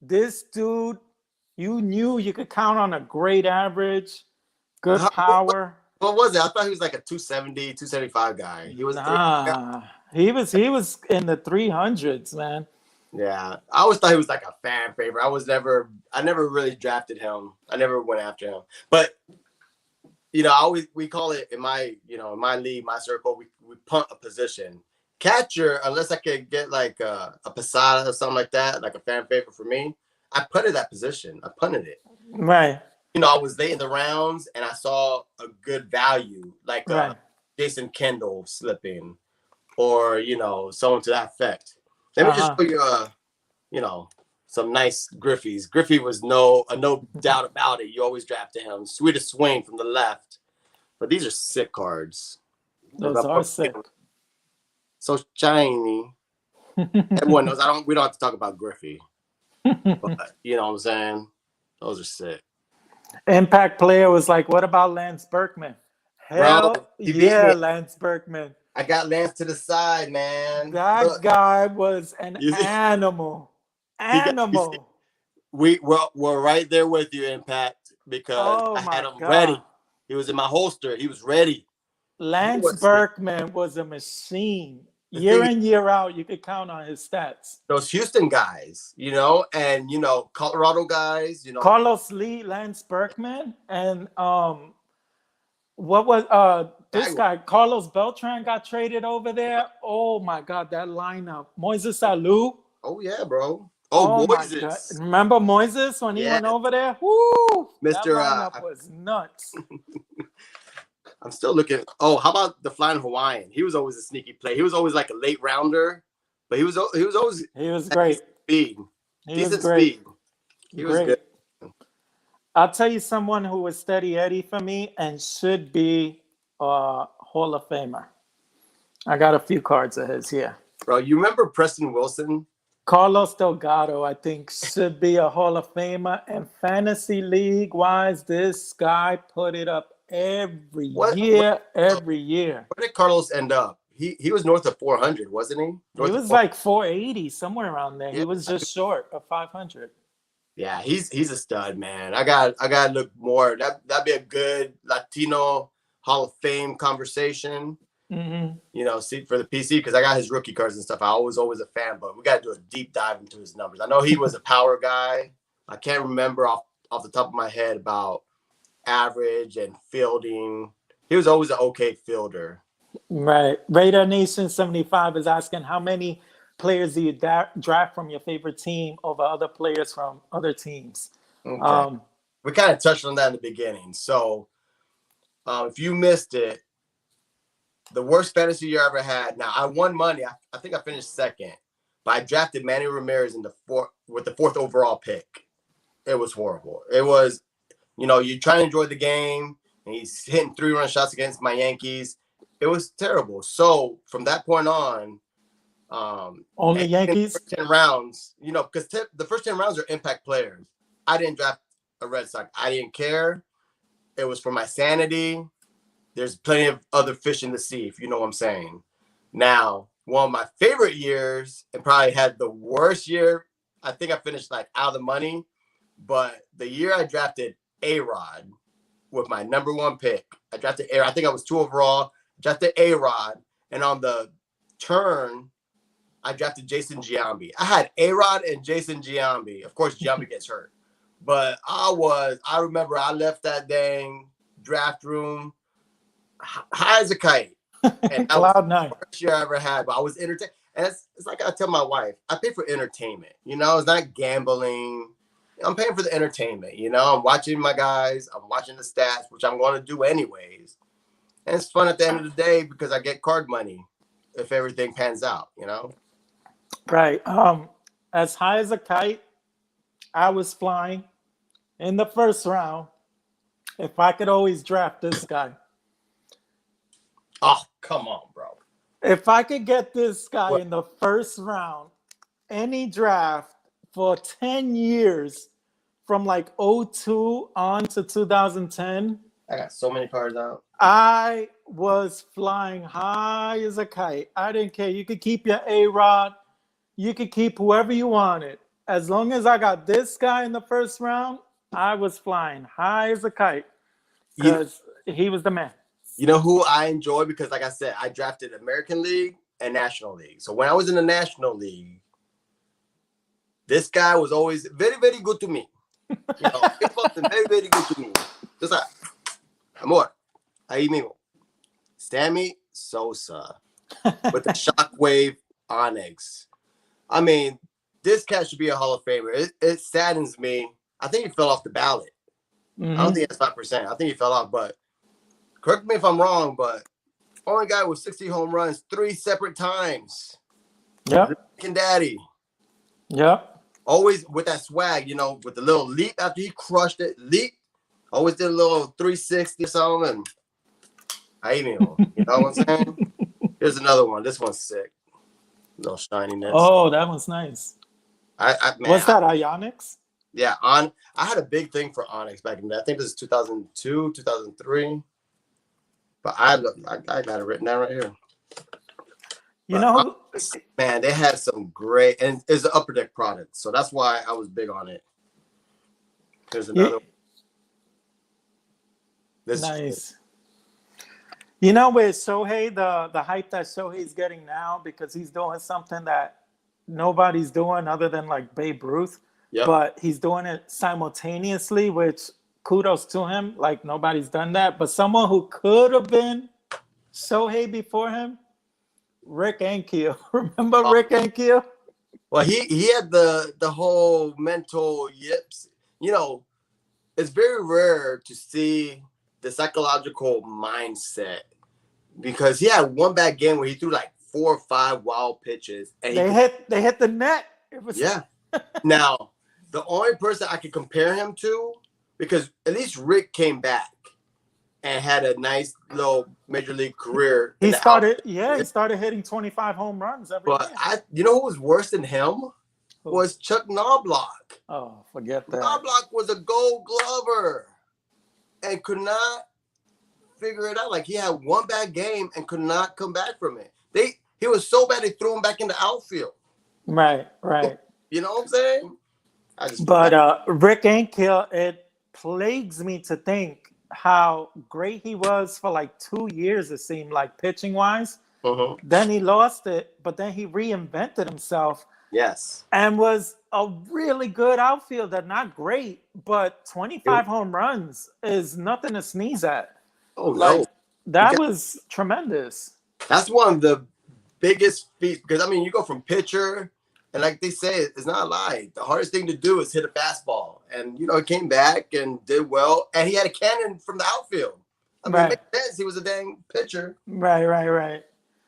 S2: This dude, you knew you could count on a great average, good power.
S1: What was it? I thought he was like a 270, 275 guy. He was
S2: he was in the 300s, man.
S1: Yeah. I always thought he was like a fan favorite. I never really drafted him. I never went after him. But we call it in my league, my circle, we punt a position. Catcher, unless I could get like a Posada or something like that, like a fan favorite for me, I punted that position. I punted it.
S2: Right.
S1: I was late in the rounds and I saw a good value, like Jason Kendall slipping, or someone to that effect. Let me just show you, some nice Griffies. Griffey was no doubt about it. You always drafted him. Sweetest swing from the left, but these are sick cards.
S2: Those are sick.
S1: So shiny. Everyone knows we don't have to talk about Griffey. But you know what I'm saying? Those are sick.
S2: Impact player was like, what about Lance Berkman? Hell yeah, Lance Berkman.
S1: I got Lance to the side, man.
S2: That guy was an animal.
S1: We're right there with you, Impact, because I had him ready. He was in my holster. He was ready.
S2: Lance Berkman was a machine. Year in, year out, you could count on his stats.
S1: Those Houston guys, and Colorado guys,
S2: Carlos Lee, Lance Berkman, and what was this guy? Carlos Beltran got traded over there. Oh my God, that lineup. Moises Alou.
S1: Oh yeah, bro. Oh Moises.
S2: Remember Moises when he went over there? Woo!
S1: Mr.
S2: That lineup was nuts.
S1: I'm still looking. Oh, how about the Flying Hawaiian? He was always a sneaky play. He was always like a late rounder, but he was always
S2: great.
S1: Speed. Decent speed. He was good.
S2: I'll tell you someone who was steady Eddie for me and should be a Hall of Famer. I got a few cards of his here.
S1: Bro, you remember Preston Wilson?
S2: Carlos Delgado, I think, should be a Hall of Famer. And fantasy league-wise, this guy put it up every year.
S1: Where did Carlos end up? He was north of 400, wasn't he?
S2: He was like 480, somewhere around there. Yeah. He was just short of 500.
S1: Yeah, he's a stud, man. I got to look more. That'd be a good Latino Hall of Fame conversation.
S2: Mm-hmm.
S1: See for the PC, because I got his rookie cards and stuff. I was always a fan, but we got to do a deep dive into his numbers. I know he was a power guy. I can't remember off the top of my head about average and fielding. He was always an okay fielder.
S2: Right. Raider Nation 75 is asking, how many players do you draft from your favorite team over other players from other teams?
S1: Okay. We kind of touched on that in the beginning. So if you missed it, the worst fantasy year I ever had. Now, I won money. I think I finished second, but I drafted Manny Ramirez with the fourth overall pick. It was horrible. It was, you try to enjoy the game, and he's hitting 3-run shots against my Yankees. It was terrible. So from that point on,
S2: only Yankees?
S1: The first 10 rounds, because the first 10 rounds are impact players. I didn't draft a Red Sox. I didn't care. It was for my sanity. there's plenty of other fish in the sea, if you know what I'm saying. Now, one of my favorite years, and probably had the worst year, I think I finished like out of the money, but the year I drafted A-Rod with my number 1 pick, I drafted A-Rod. I think I was 2 overall, drafted A-Rod, and on the turn, I drafted Jason Giambi. I had A-Rod and Jason Giambi. Of course, Giambi gets hurt. But I remember I left that dang draft room high as a kite. And that was the first year I ever had. But I was entertained. And it's like I tell my wife, I pay for entertainment. You know, it's not gambling. I'm paying for the entertainment. You know, I'm watching my guys. I'm watching the stats, which I'm going to do anyways. And it's fun at the end of the day because I get card money if everything pans out, you know?
S2: Right. As high as a kite, I was flying in the first round. If I could always draft this guy.
S1: Oh, come on, bro.
S2: If I could get this guy in the first round, any draft for 10 years from like 02 on to 2010.
S1: I got so many cards out.
S2: I was flying high as a kite. I didn't care. You could keep your A-Rod. You could keep whoever you wanted. As long as I got this guy in the first round, I was flying high as a kite because he was the man.
S1: You know who I enjoy? Because like I said, I drafted American League and National League. So when I was in the National League, this guy was always very, very good to me. You know, very, very good to me. Just like, amor, ahí mismo. Sammy Sosa with the Shockwave Onyx. I mean, this cat should be a Hall of Famer. It saddens me. I think he fell off the ballot. I don't think that's 5%. I think he fell off, but correct me if I'm wrong, but only guy with 60 home runs 3 separate times.
S2: Yep.
S1: Daddy.
S2: Yep.
S1: Always with that swag, you know, with the little leap after he crushed it. Leap. Always did a little 360 or something. And I even, you know what I'm saying? Here's another one. This one's sick. Little shininess.
S2: Oh, that one's nice.
S1: Man,
S2: what's that, Onyx?
S1: Yeah, I had a big thing for Onyx back in the day. I think this is 2002, 2003. But I got it written down right here.
S2: You know,
S1: Onyx, man, they had some great, and it's an upper deck product, so that's why I was big on it. There's another. This
S2: nice. You know, with Shohei, the hype that Shohei's getting now because he's doing something that nobody's doing other than like Babe Ruth. Yep. But he's doing it simultaneously, which kudos to him. Like nobody's done that. But someone who could have been Shohei before him, Rick Ankiel. Remember Rick Ankiel?
S1: Well, he had the whole mental yips. You know, it's very rare to see the psychological mindset because he had one bad game where he threw like 4 or 5 wild pitches and
S2: they hit the net. It was
S1: Now, the only person I could compare him to, because at least Rick came back and had a nice little major league career.
S2: He started hitting 25 home runs every year.
S1: But you know who was worse than him? Was Chuck Knobloch.
S2: Oh, forget that.
S1: Knobloch was a Gold Glover and could not figure it out. Like he had one bad game and could not come back from it. He was so bad they threw him back in the outfield.
S2: Right.
S1: You know what I'm saying?
S2: Rick Ankiel, it plagues me to think how great he was for like 2 years, it seemed like, pitching-wise.
S1: Uh-huh.
S2: Then he lost it, but then he reinvented himself.
S1: Yes.
S2: And was a really good outfielder. Not great, but 25 home runs is nothing to sneeze at.
S1: Oh, no.
S2: That was tremendous.
S1: That's one of the biggest feats, because, I mean, you go from pitcher, and like they say, it's not a lie. The hardest thing to do is hit a fastball. And, you know, he came back and did well, and he had a cannon from the outfield. I mean, it makes sense. He was a dang pitcher.
S2: Right.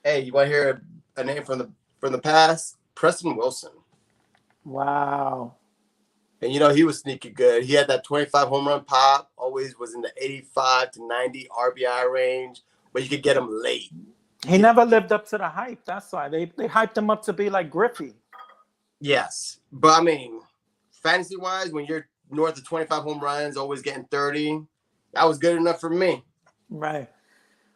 S1: Hey, you want to hear a name from the past? Preston Wilson.
S2: Wow.
S1: And, you know, he was sneaky good. He had that 25 home run pop, always was in the 85 to 90 RBI range, but you could get him late.
S2: He never lived up to the hype. That's why they hyped him up to be like Griffey.
S1: Yes. But, I mean, fantasy-wise, when you're north of 25 home runs, always getting 30, that was good enough for me.
S2: Right.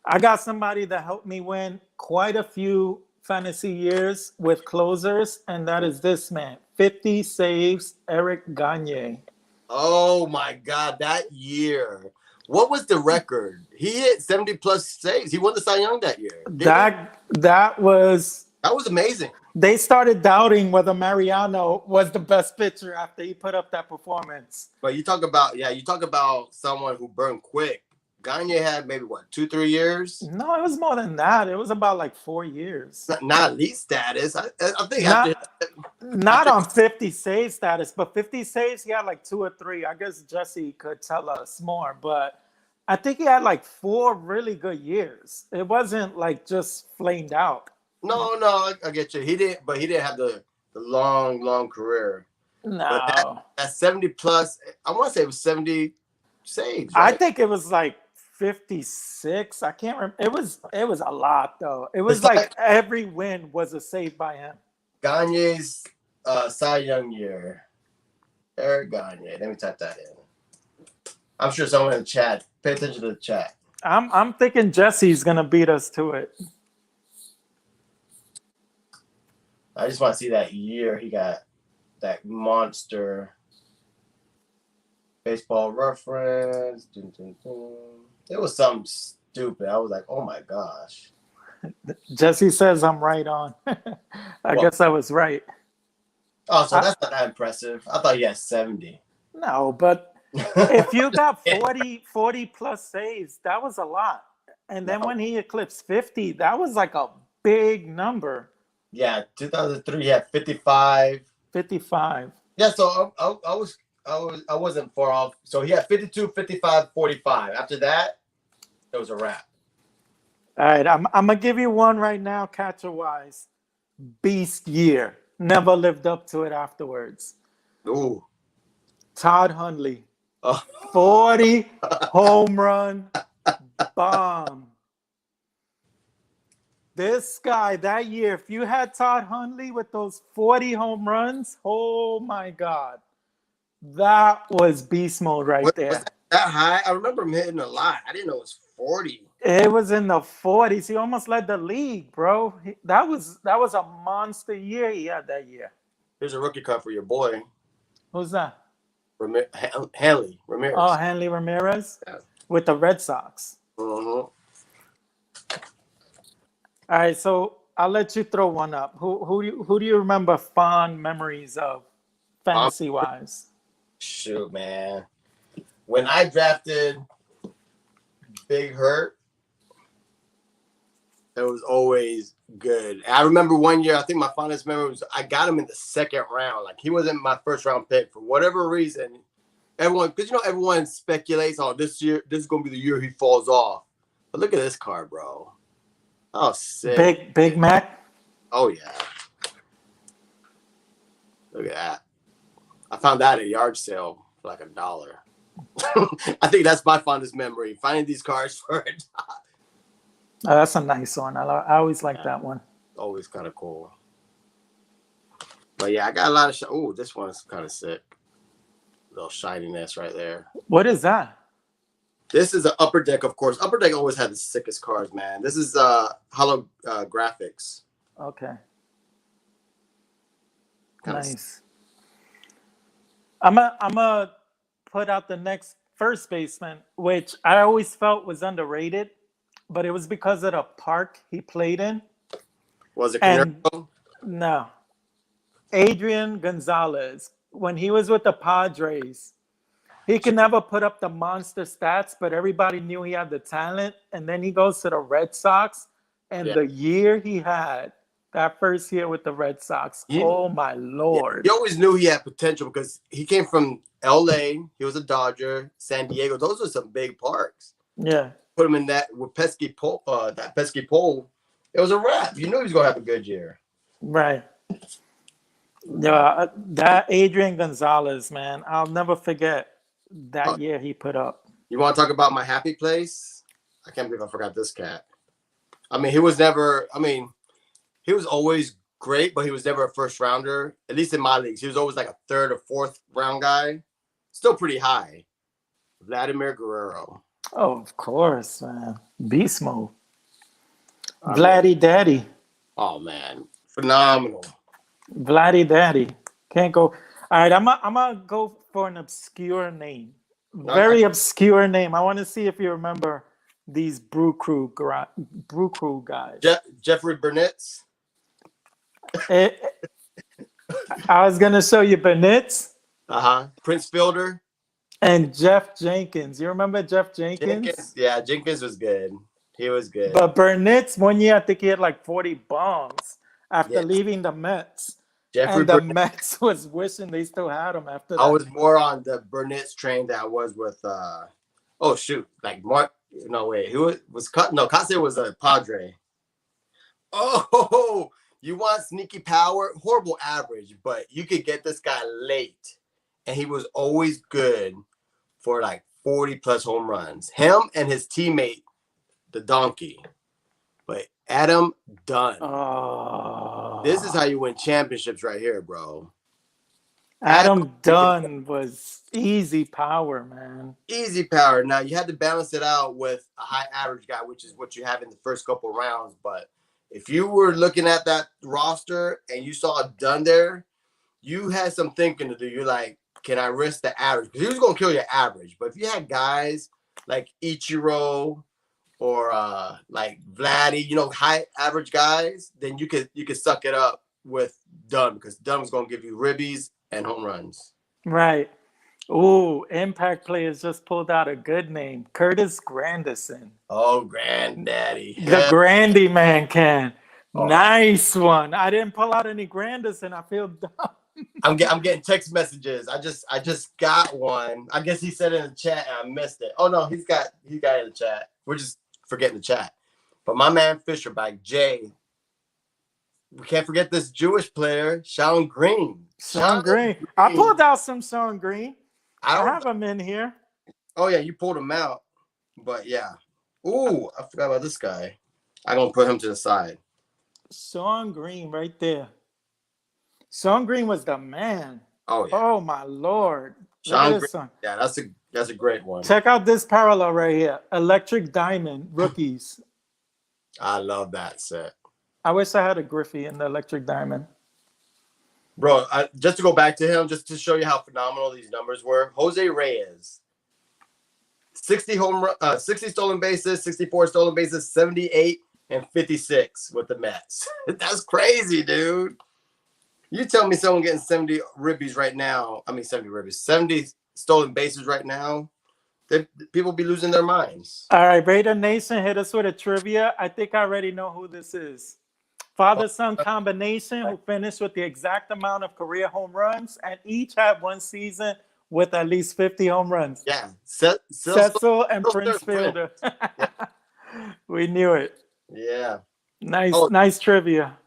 S2: I got somebody that helped me win quite a few fantasy years with closers, and that is this man. 50 saves, Eric Gagne.
S1: Oh my God, that year. What was the record? He hit 70 plus saves. He won the Cy Young that year.
S2: That was
S1: amazing.
S2: They started doubting whether Mariano was the best pitcher after he put up that performance.
S1: But you talk about someone who burned quick. Gagne had maybe 2-3 years.
S2: No, it was more than that. It was about like 4 years.
S1: Not elite status. I think
S2: not on 50 save status, but 50 saves he had like 2 or 3. I guess Jesse could tell us more, but I think he had like 4 really good years. It wasn't like just flamed out.
S1: No, I get you. He didn't have the long career.
S2: No,
S1: that 70 plus. I want to say it was 70 saves. Right?
S2: I think it was like 56. I can't remember. It was a lot though. It was like every win was a save by him.
S1: Gagne's Cy Young year. Eric Gagne. Let me type that in. I'm sure someone in the chat. Pay attention to the chat.
S2: I'm thinking Jesse's gonna beat us to it.
S1: I just want to see that year he got that monster. Baseball Reference. Dun, dun, dun. It was something stupid. I was like, oh my gosh.
S2: Jesse says I'm right on. I guess I was right.
S1: Oh, so that's not that impressive. I thought he had 70.
S2: No, but if you got 40 plus saves, that was a lot. And then when he eclipsed 50, that was like a big number.
S1: Yeah, 2003 he had 55.
S2: 55.
S1: Yeah, so I wasn't far off. So he had 52, 55, 45. After that, it was a wrap.
S2: All right, I'm gonna give you one right now, catcher wise. Beast year. Never lived up to it afterwards.
S1: Ooh.
S2: Todd Hundley. 40 home run bomb. This guy that year, if you had Todd Hundley with those 40 home runs, oh my God. That was beast mode there.
S1: Was that high? I remember him hitting a lot. I didn't know it was 40.
S2: It was in the 40s. He almost led the league, bro. That was a monster year he had that year.
S1: Here's a rookie card for your boy.
S2: Who's that?
S1: Henley Ramirez.
S2: Oh, Henley Ramirez?
S1: Yeah.
S2: With the Red Sox.
S1: Mm-hmm.
S2: All right, so I'll let you throw one up. Who do you remember fond memories of, fantasy-wise?
S1: Shoot, man. When I drafted Big Hurt, it was always good. I remember one year, I think my fondest memory was I got him in the second round. Like, he wasn't my first round pick for whatever reason. Everyone speculates, oh, this is going to be the year he falls off. But look at this card, bro. Oh, sick.
S2: Big Mac?
S1: Oh, yeah. Look at that. I found that at a yard sale for like $1. I think that's my fondest memory, finding these cards for $1.
S2: Oh, that's a nice one. I always like that one.
S1: Always kind of cool. But yeah, I got a lot of oh, this one's kind of sick. Little shininess right there.
S2: What is that?
S1: This is an Upper Deck, of course. Upper Deck always had the sickest cards, man. This is holographics.
S2: Okay.
S1: Kinda
S2: nice. I'm a put out the next first baseman, which I always felt was underrated, but it was because of the park he played in.
S1: Was it Canero?
S2: No. Adrian Gonzalez. When he was with the Padres, he could never put up the monster stats, but everybody knew he had the talent. And then he goes to the Red Sox, and the year he had, that first year with the Red Sox, oh my Lord.
S1: You always knew he had potential because he came from LA, he was a Dodger, San Diego. Those are some big parks.
S2: Yeah.
S1: Put him in that with that pesky pole. It was a wrap. You knew he was gonna have a good year.
S2: Right. Yeah, that Adrian Gonzalez, man, I'll never forget that year he put up.
S1: You want to talk about my happy place? I can't believe I forgot this cat. I mean, he was always great, but he was never a first rounder, at least in my leagues. He was always like a 3rd or 4th round guy. Still pretty high. Vladimir Guerrero.
S2: Oh, of course, man. Beast mode.
S1: I mean,
S2: Vladdy Daddy.
S1: oh man, phenomenal.
S2: Vladdy Daddy. Can't go. All right, I'm gonna go for an obscure name.
S1: Okay.
S2: Very obscure name. I want to see if you remember these Brew Crew guys.
S1: Jeffrey Burnett's.
S2: Eh, I was gonna show you Benitz
S1: Prince Fielder.
S2: and Jeff Jenkins. You remember Jeff Jenkins?
S1: Yeah, Jenkins was good. He was good.
S2: But Burnett, one year, I think he had like 40 bombs after
S1: Yeah.
S2: leaving the Mets.
S1: Jeffrey
S2: And the
S1: Burnett.
S2: Mets was wishing they still had him after that.
S1: I was more on the Burnett's train that I was with. Oh shoot, like Mark. No wait, who was cut? No, Kase was a Padre. Oh, you want sneaky power? Horrible average, but you could get this guy late, and he was always good for like 40 plus home runs. Him and his teammate, the Donkey, but Adam Dunn.
S2: Oh.
S1: This is how you win championships right here, bro.
S2: Adam Dunn was easy power, man.
S1: Easy power. Now you had to balance it out with a high average guy, which is what you have in the first couple rounds. But if you were looking at that roster and you saw Dunn there, you had some thinking to do. You're like, can I risk the average? Because he was going to kill your average. But if you had guys like Ichiro or like Vladdy, you know, high average guys, then you could suck it up with Dunn, because Dunn was going to give you ribbies and home runs.
S2: Right. Ooh, Impact Players just pulled out a good name. Curtis Granderson.
S1: Oh, granddaddy.
S2: The Grandy man can.
S1: Oh.
S2: Nice one. I didn't pull out any Granderson. I feel dumb.
S1: I'm getting text messages. I just got one. I guess he said it in the chat and I missed it. Oh no, he got it in the chat. We're just forgetting the chat. But my man Fisherback Jay. We can't forget this Jewish player, Sean Green.
S2: Sean Green. I pulled out some Sean Green. I have him in here.
S1: Oh yeah, you pulled him out. But yeah. Ooh, I forgot about this guy. I'm gonna put him to the side.
S2: Sean Green right there. Sean Green was the man.
S1: Oh yeah.
S2: Oh my Lord.
S1: Sean Green. Yeah, that's a great one.
S2: Check out this parallel right here. Electric Diamond rookies.
S1: I love that set.
S2: I wish I had a Griffey in the Electric Diamond.
S1: Bro, just to go back to him, just to show you how phenomenal these numbers were. Jose Reyes, 60 stolen bases, 64 stolen bases, 78 and 56 with the Mets. That's crazy, dude. You tell me someone getting 70 ribbies right now. I mean, 70 stolen bases right now. People be losing their minds.
S2: All right, Raider Nation, hit us with a trivia. I think I already know who this is. Father-son combination who finished with the exact amount of career home runs, and each had one season with at least 50 home runs.
S1: Yeah.
S2: Cecil and Prince Fielder.
S1: Yeah.
S2: We knew it.
S1: Yeah.
S2: Nice trivia.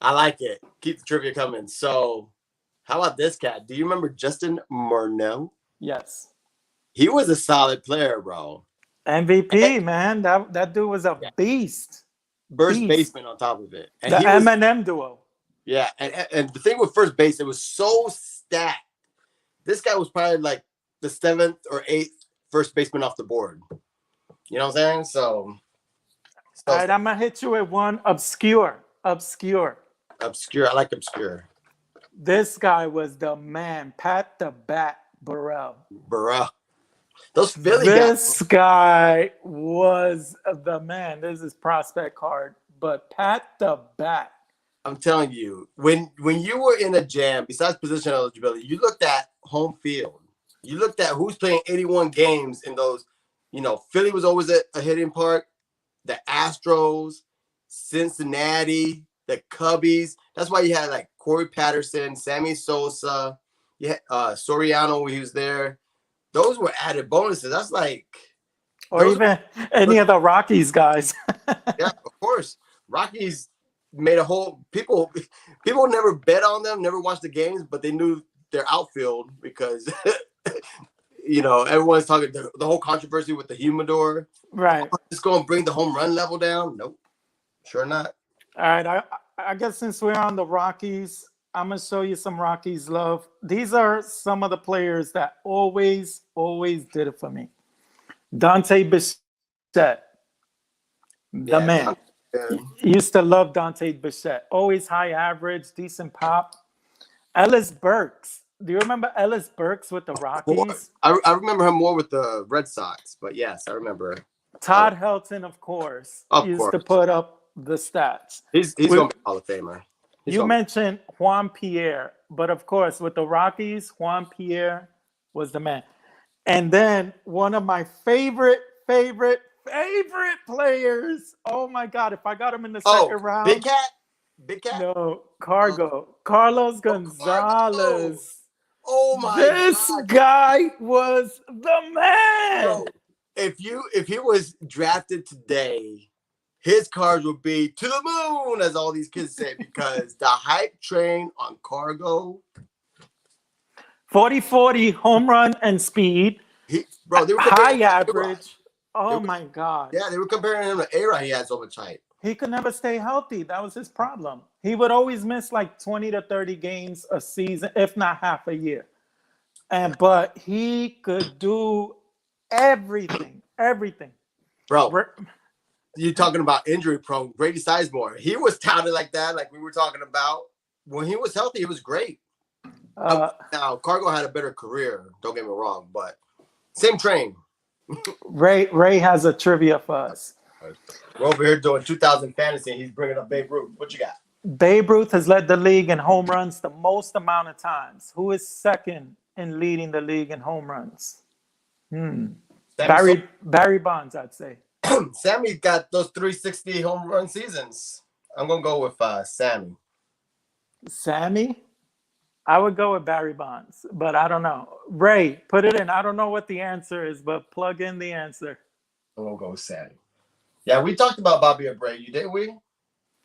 S1: I like it. Keep the trivia coming. So, how about this cat? Do you remember Justin Morneau?
S2: Yes.
S1: He was a solid player, bro.
S2: MVP, man. That dude was a beast.
S1: First baseman on top of it. And
S2: the M&M duo.
S1: Yeah, and the thing with first base, it was so stacked. This guy was probably like the 7th or 8th first baseman off the board. You know what I'm saying? So
S2: all right, I'm going to hit you with one obscure.
S1: I like obscure.
S2: This guy was the man. Pat the Bat Burrell.
S1: Those Philly guys.
S2: This guy was the man. This is prospect card. But Pat the Bat.
S1: I'm telling you, when you were in a jam, besides position eligibility, you looked at home field. You looked at who's playing 81 games in those. You know, Philly was always a hitting park. The Astros, Cincinnati, the Cubbies. That's why you had like Corey Patterson, Sammy Sosa, Soriano when he was there. Those were added bonuses. That's like,
S2: or even any of the Rockies guys.
S1: Yeah, of course. Rockies made a whole people never bet on them, never watched the games, but they knew their outfield because you know everyone's talking the whole controversy with the humidor.
S2: Right.
S1: Just going to bring the home run level down. Nope, sure not.
S2: All right, I guess since we're on the Rockies, I'm going to show you some Rockies love. These are some of the players that always did it for me. Dante Bichette, the man. Used to love Dante Bichette. Always high average, decent pop. Ellis Burks. Do you remember Ellis Burks with the Rockies?
S1: I remember him more with the Red Sox, but yes, I remember.
S2: Todd Helton, of course, used to put up the stats.
S1: He's going to be Hall of Famer.
S2: You mentioned Juan Pierre, but of course, with the Rockies, Juan Pierre was the man. And then one of my favorite players. Oh my God! If I got him in the second round,
S1: Big Cat.
S2: No, Carlos Gonzalez.
S1: Oh my!
S2: This guy was the man.
S1: Bro, if he was drafted today, his cards would be to the moon, as all these kids say, because the hype train on Cargo.
S2: 40-40 home run and speed.
S1: They were
S2: high average. Oh my God.
S1: Yeah, they were comparing him to A-Rod. He had so much hype.
S2: He could never stay healthy. That was his problem. He would always miss like 20 to 30 games a season, if not half a year. But he could do everything.
S1: Bro, you're talking about injury prone. Grady Sizemore. He was touted like that, like we were talking about. When he was healthy, he was great. Now, Cargo had a better career. Don't get me wrong, but same train.
S2: Ray has a trivia for us.
S1: We're over here doing 2000 fantasy, and he's bringing up Babe Ruth. What you got?
S2: Babe Ruth has led the league in home runs the most amount of times. Who is second in leading the league in home runs? Barry Bonds, I'd say.
S1: Sammy got those 360 home run seasons. I'm going to go with Sammy.
S2: Sammy? I would go with Barry Bonds, but I don't know. Ray, put it in. I don't know what the answer is, but plug in the answer.
S1: I'm going to go with Sammy. Yeah, we talked about Bobby Abreu, didn't we?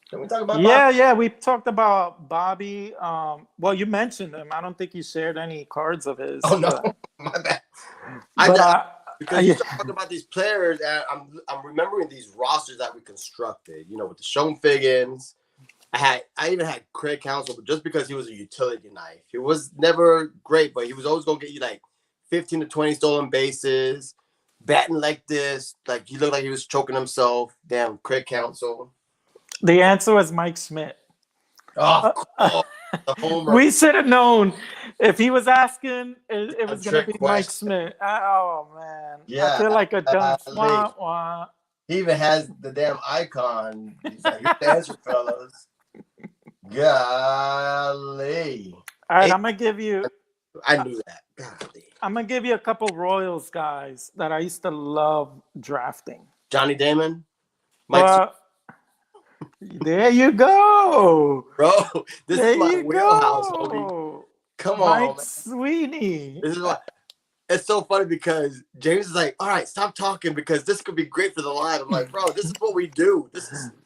S1: Did we talk about Bobby?
S2: Yeah, we talked about Bobby. Well, you mentioned him. I don't think you shared any cards of his.
S1: Oh, no. My bad. Because you're talking about these players, and I'm remembering these rosters that we constructed, with the Sean Figgins. I even had Craig Counsell, but just because he was a utility knife. He was never great, but he was always going to get you like 15 to 20 stolen bases, batting like this. Like he looked like he was choking himself. Damn, Craig Counsell.
S2: The answer was Mike Schmidt.
S1: The home run.
S2: We should have known. If he was asking, it was going to be Mike Schmidt. Oh, man.
S1: Yeah,
S2: I feel like a dunce. Wah, wah.
S1: He even has the damn icon. He's like, here's the answer, fellas. Golly.
S2: All right, I'm going to give you.
S1: I knew that. Golly.
S2: I'm going to give you a couple Royals guys that I used to love drafting.
S1: Johnny Damon?
S2: There you go.
S1: Bro, this is my wheelhouse, homie. Come on,
S2: Mike Sweeney.
S1: This is what. It's so funny because James is like, all right, stop talking because this could be great for the line. I'm like, bro, this is what we do.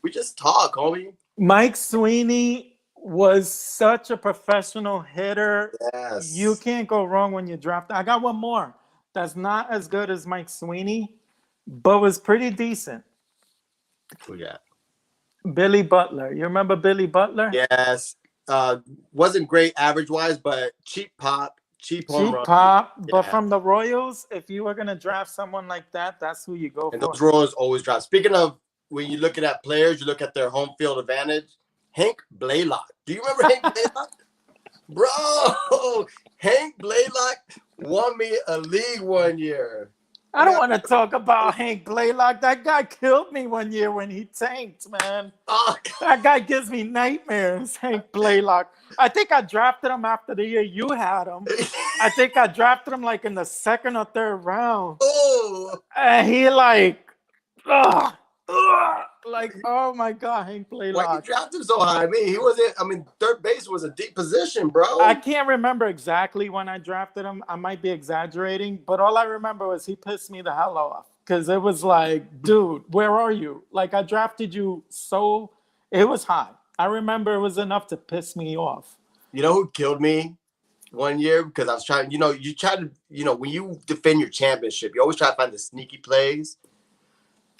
S1: We just talk, homie.
S2: Mike Sweeney was such a professional hitter.
S1: Yes.
S2: You can't go wrong when you draft. I got one more that's not as good as Mike Sweeney, but was pretty decent.
S1: Who got?
S2: Billy Butler. You remember Billy Butler?
S1: Yes. Wasn't great average-wise, but cheap pop. Cheap
S2: pop, but from the Royals, if you were going to draft someone like that, that's who you go for.
S1: And those Royals always draft. Speaking of, when you're looking at players, you look at their home field advantage. Hank Blaylock. Do you remember Hank Blaylock? Bro, Hank Blaylock won me a league one year.
S2: I don't want to talk about Hank Blaylock. That guy killed me one year when he tanked, man.
S1: Oh,
S2: that guy gives me nightmares, Hank Blaylock. I think I drafted him after the year you had him. I think I drafted him like in the second or third round.
S1: Oh.
S2: And he oh my God, Hank Blaylock.
S1: Why you drafted him so high? Third base was a deep position, bro.
S2: I can't remember exactly when I drafted him. I might be exaggerating, but all I remember was he pissed me the hell off because it was like, dude, where are you? Like, I drafted you it was high. I remember it was enough to piss me off.
S1: You know who killed me one year? Because I was trying, you try to, when you defend your championship, you always try to find the sneaky plays.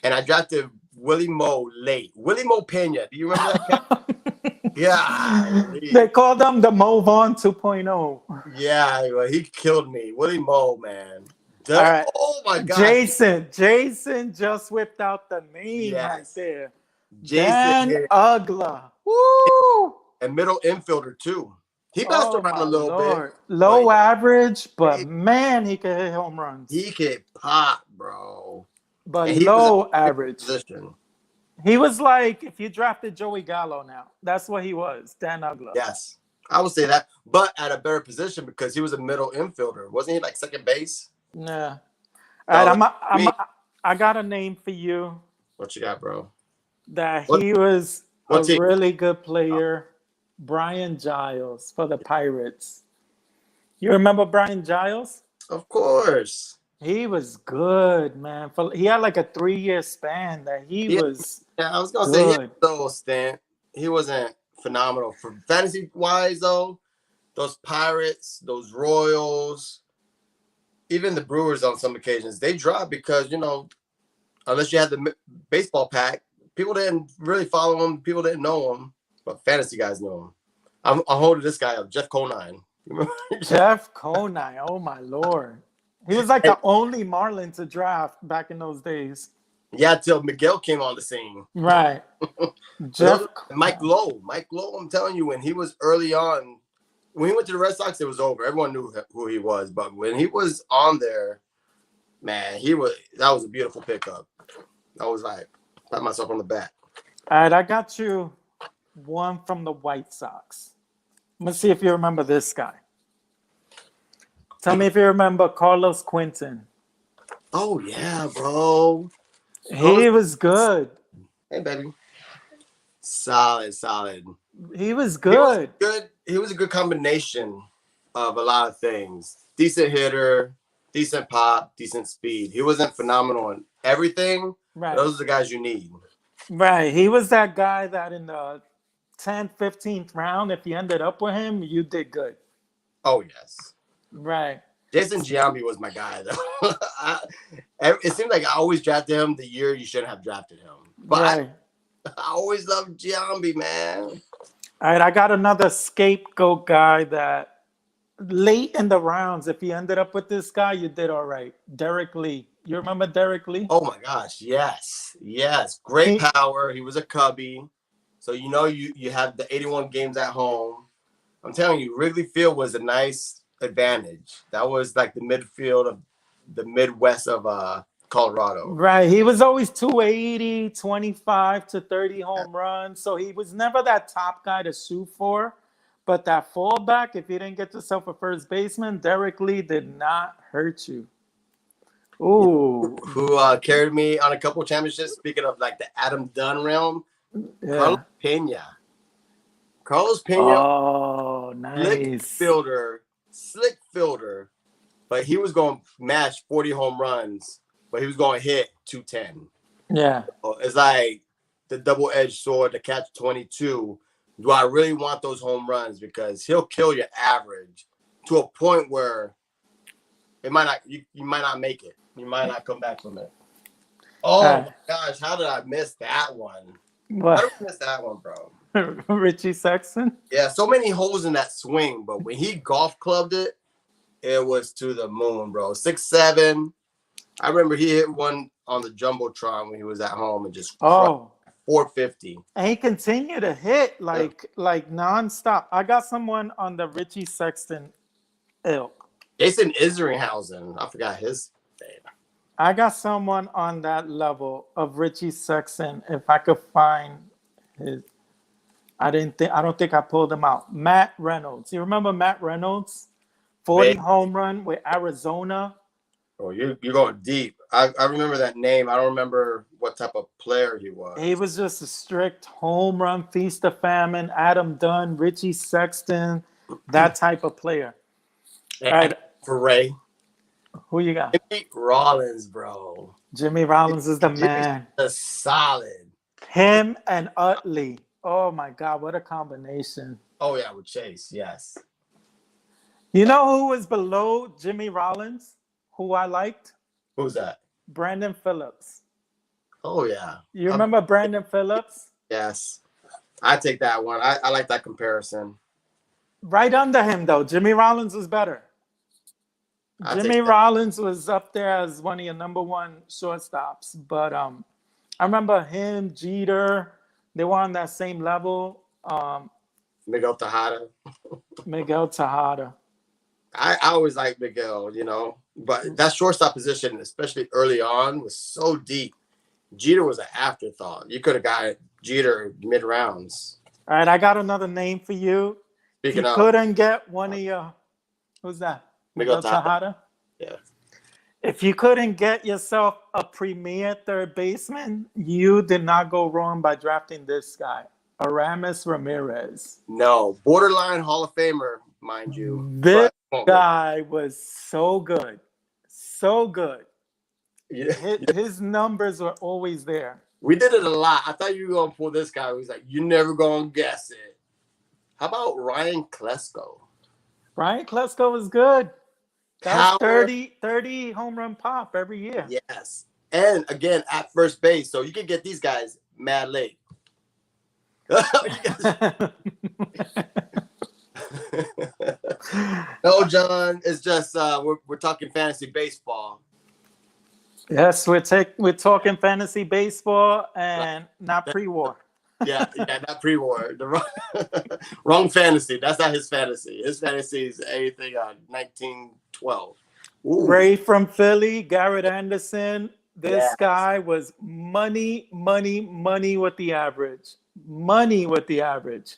S1: And I drafted Willie Moe late. Willie Moe Pena. Do you remember that? Yeah.
S2: They called him the Mo Vaughn 2.0.
S1: Yeah, well, he killed me. Willie Moe, man.
S2: All right.
S1: Oh my God.
S2: Jason just whipped out the name right there.
S1: Jason
S2: Dan Ugla. Woo!
S1: And middle infielder too. He bounced around a little bit.
S2: Low average, but man, he could hit home runs.
S1: He could pop, bro.
S2: But low average.
S1: Position.
S2: He was like, if you drafted Joey Gallo now, that's what he was, Dan Ugla.
S1: Yes, I would say that, but at a better position because he was a middle infielder. Wasn't he like second base?
S2: Yeah. All right, I got a name for you.
S1: What you got, bro?
S2: He was a really good player. Brian Giles for the Pirates. You remember Brian Giles?
S1: Of course.
S2: He was good, man. He had like a 3-year span that he was.
S1: Yeah, I was gonna say he had a little stint. He wasn't phenomenal for fantasy wise though. Those Pirates, those Royals, even the Brewers on some occasions, they dropped because unless you had the baseball pack, people didn't really follow him. People didn't know him, but fantasy guys know him. I'm holding this guy up, Jeff Conine.
S2: Jeff Conine, oh my Lord. He was like the only Marlin to draft back in those days.
S1: Yeah, till Miguel came on the scene.
S2: Right.
S1: Mike Lowe, I'm telling you, when he was early on, when he went to the Red Sox, it was over. Everyone knew who he was. But when he was on there, man, that was a beautiful pickup. I was like, pat myself on the back.
S2: All right, I got you one from the White Sox. Let's see if you remember this guy. Tell me if you remember Carlos Quinton.
S1: Oh, yeah, bro.
S2: He was good.
S1: Hey, baby. Solid.
S2: He was good.
S1: He was a good combination of a lot of things. Decent hitter, decent pop, decent speed. He wasn't phenomenal in everything. Right. Those are the guys you need.
S2: Right. He was that guy that in the 10th, 15th round, if you ended up with him, you did good.
S1: Oh, yes.
S2: Right.
S1: Jason Giambi was my guy, though. It seems like I always drafted him the year you shouldn't have drafted him. But right. I always loved Giambi, man.
S2: All right, I got another scapegoat guy that late in the rounds, if you ended up with this guy, you did all right. Derrick Lee. You remember Derrick Lee?
S1: Oh, my gosh, yes. Great power. He was a Cubby. So, you have the 81 games at home. I'm telling you, Wrigley Field was a nice advantage. That was like the midfield of the Midwest of Colorado. Right.
S2: He was always 280, 25 to 30 home runs. So he was never that top guy to shoot for. But that fallback, if you didn't get yourself a first baseman, Derrick Lee did not hurt you. Ooh.
S1: Who carried me on a couple of championships, speaking of like the Adam Dunn realm. Yeah. Carlos Pena.
S2: Oh, nice.
S1: Slick fielder, but he was going to match 40 home runs, but he was going to hit 210.
S2: Yeah.
S1: It's like the double-edged sword, the catch-22. Do I really want those home runs? Because he'll kill your average to a point where it might not. You might not make it. You might not come back from it. Oh, my gosh. How did I miss that one?
S2: What?
S1: How did I miss that one, bro?
S2: Richie Sexton?
S1: Yeah, so many holes in that swing, but when he golf clubbed it, it was to the moon, bro. 6'7". I remember he hit one on the Jumbotron when he was at home and just 450.
S2: And he continued to hit like nonstop. I got someone on the Richie Sexton ilk.
S1: Jason Isringhausen. I forgot his name.
S2: I got someone on that level of Richie Sexton. If I could find his. I don't think I pulled him out. Matt Reynolds. You remember Matt Reynolds? 40 home run with Arizona.
S1: Oh, you're going deep. I remember that name. I don't remember what type of player he was.
S2: He was just a strict home run, feast of famine. Adam Dunn, Richie Sexton, that type of player.
S1: All right. For Ray.
S2: Who you got?
S1: Jimmy Rollins, bro.
S2: Jimmy Rollins is the man.
S1: The solid.
S2: Him and Utley. Oh, my God. What a combination.
S1: Oh, yeah, with Chase. Yes.
S2: You know who was below Jimmy Rollins, who I liked?
S1: Who's that?
S2: Brandon Phillips.
S1: Oh, yeah.
S2: You remember Brandon Phillips?
S1: Yes. I take that one. I like that comparison.
S2: Right under him, though. Jimmy Rollins was better. Jimmy Rollins was up there as one of your number one shortstops, but I remember him, Jeter, they were on that same level.
S1: Miguel Tejada. I always liked Miguel, but that shortstop position, especially early on, was so deep. Jeter was an afterthought. You could have got Jeter mid-rounds.
S2: All right, I got another name for you.
S1: Speaking of,
S2: couldn't get one of your, who's that?
S1: Miguel
S2: Tejada?
S1: Yeah.
S2: If you couldn't get yourself a premier third baseman, you did not go wrong by drafting this guy, Aramis Ramirez.
S1: No, borderline Hall of Famer, mind you.
S2: This guy was so good. So good.
S1: Yeah.
S2: His numbers were always there.
S1: We did it a lot. I thought you were going to pull this guy who's like, you're never going to guess it. How about Ryan Klesko?
S2: Ryan Klesko was good. That was 30 home run pop every year.
S1: Yes. And again, at first base. So you can get these guys mad late. No, John, it's just we're talking fantasy baseball.
S2: Yes, we're talking fantasy baseball and not pre-war.
S1: yeah, not pre-war. The wrong fantasy. That's not his fantasy. His fantasy is anything on 1912. Ooh.
S2: Ray from Philly, Garrett Anderson. This guy was money with the average. Money with the average.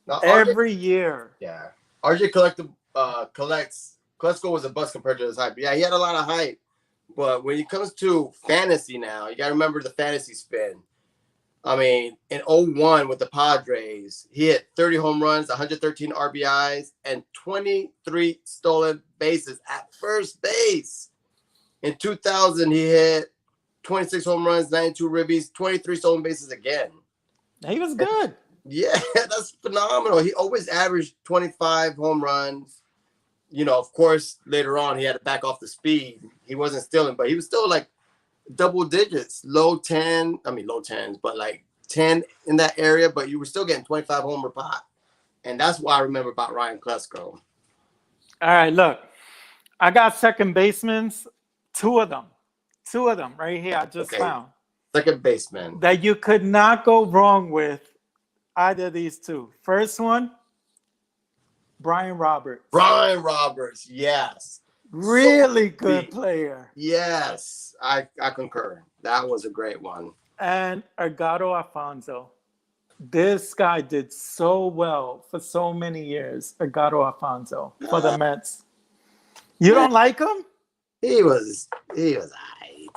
S2: Now, every year.
S1: Yeah. RJ collects. Klesko was a bust compared to his hype. Yeah, he had a lot of hype. But when it comes to fantasy now, you got to remember the fantasy spin. I mean, in 01 with the Padres, he hit 30 home runs, 113 RBIs, and 23 stolen bases at first base. In 2000, he hit 26 home runs, 92 ribbies, 23 stolen bases again.
S2: He was good.
S1: Yeah, that's phenomenal. He always averaged 25 home runs. Of course, later on, he had to back off the speed. He wasn't stealing, but he was still like double digits, low 10s, but like 10 in that area. But you were still getting 25 homer pop. And that's what I remember about Ryan Klesko.
S2: All right, look, I got second basemen, two of them right here. I just found
S1: second baseman
S2: that you could not go wrong with either of these two. First one, Brian Roberts, yes. Really good player.
S1: Yes, I concur. That was a great one.
S2: And Edgardo Alfonzo. This guy did so well for so many years, Edgardo Alfonzo, for the Mets. You don't like him?
S1: He was aight.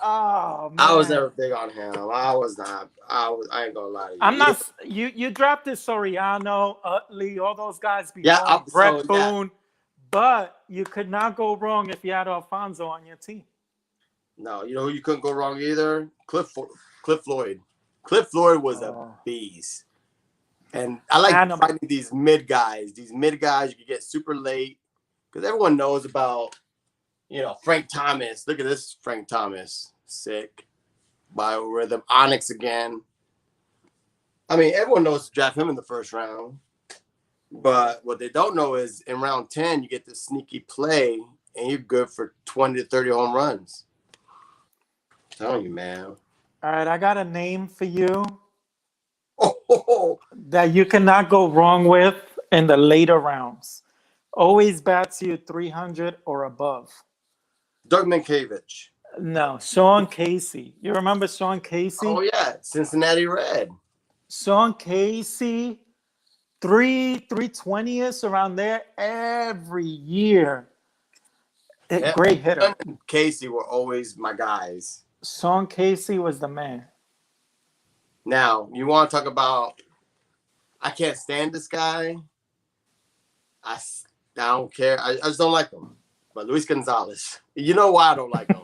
S2: Oh, man.
S1: I was never big on him. I was not. I ain't gonna lie to you.
S2: I'm not. You drafted Soriano, Utley, all those guys before. Brett Boone, but you could not go wrong if you had Alfonzo on your team.
S1: No, you know who you couldn't go wrong either? Cliff Floyd. Cliff Floyd was a beast, and I like finding these mid guys. These mid guys you can get super late because everyone knows about. Frank Thomas. Look at this Frank Thomas. Sick. Biorhythm. Onyx again. I mean, everyone knows to draft him in the first round. But what they don't know is in round 10, you get this sneaky play, and you're good for 20 to 30 home runs. I'm telling you, man.
S2: All right, I got a name for you
S1: Oh.
S2: that you cannot go wrong with in the later rounds. Always bats you 300 or above.
S1: Doug Mankiewicz.
S2: No, Sean Casey. You remember Sean Casey?
S1: Oh, yeah. Cincinnati Red.
S2: Sean Casey, 320-ish around there every year. Great hitter.
S1: Casey were always my guys.
S2: Sean Casey was the man.
S1: Now, you want to talk about I can't stand this guy. I don't care. I just don't like him. But Luis Gonzalez. You know why I don't like him.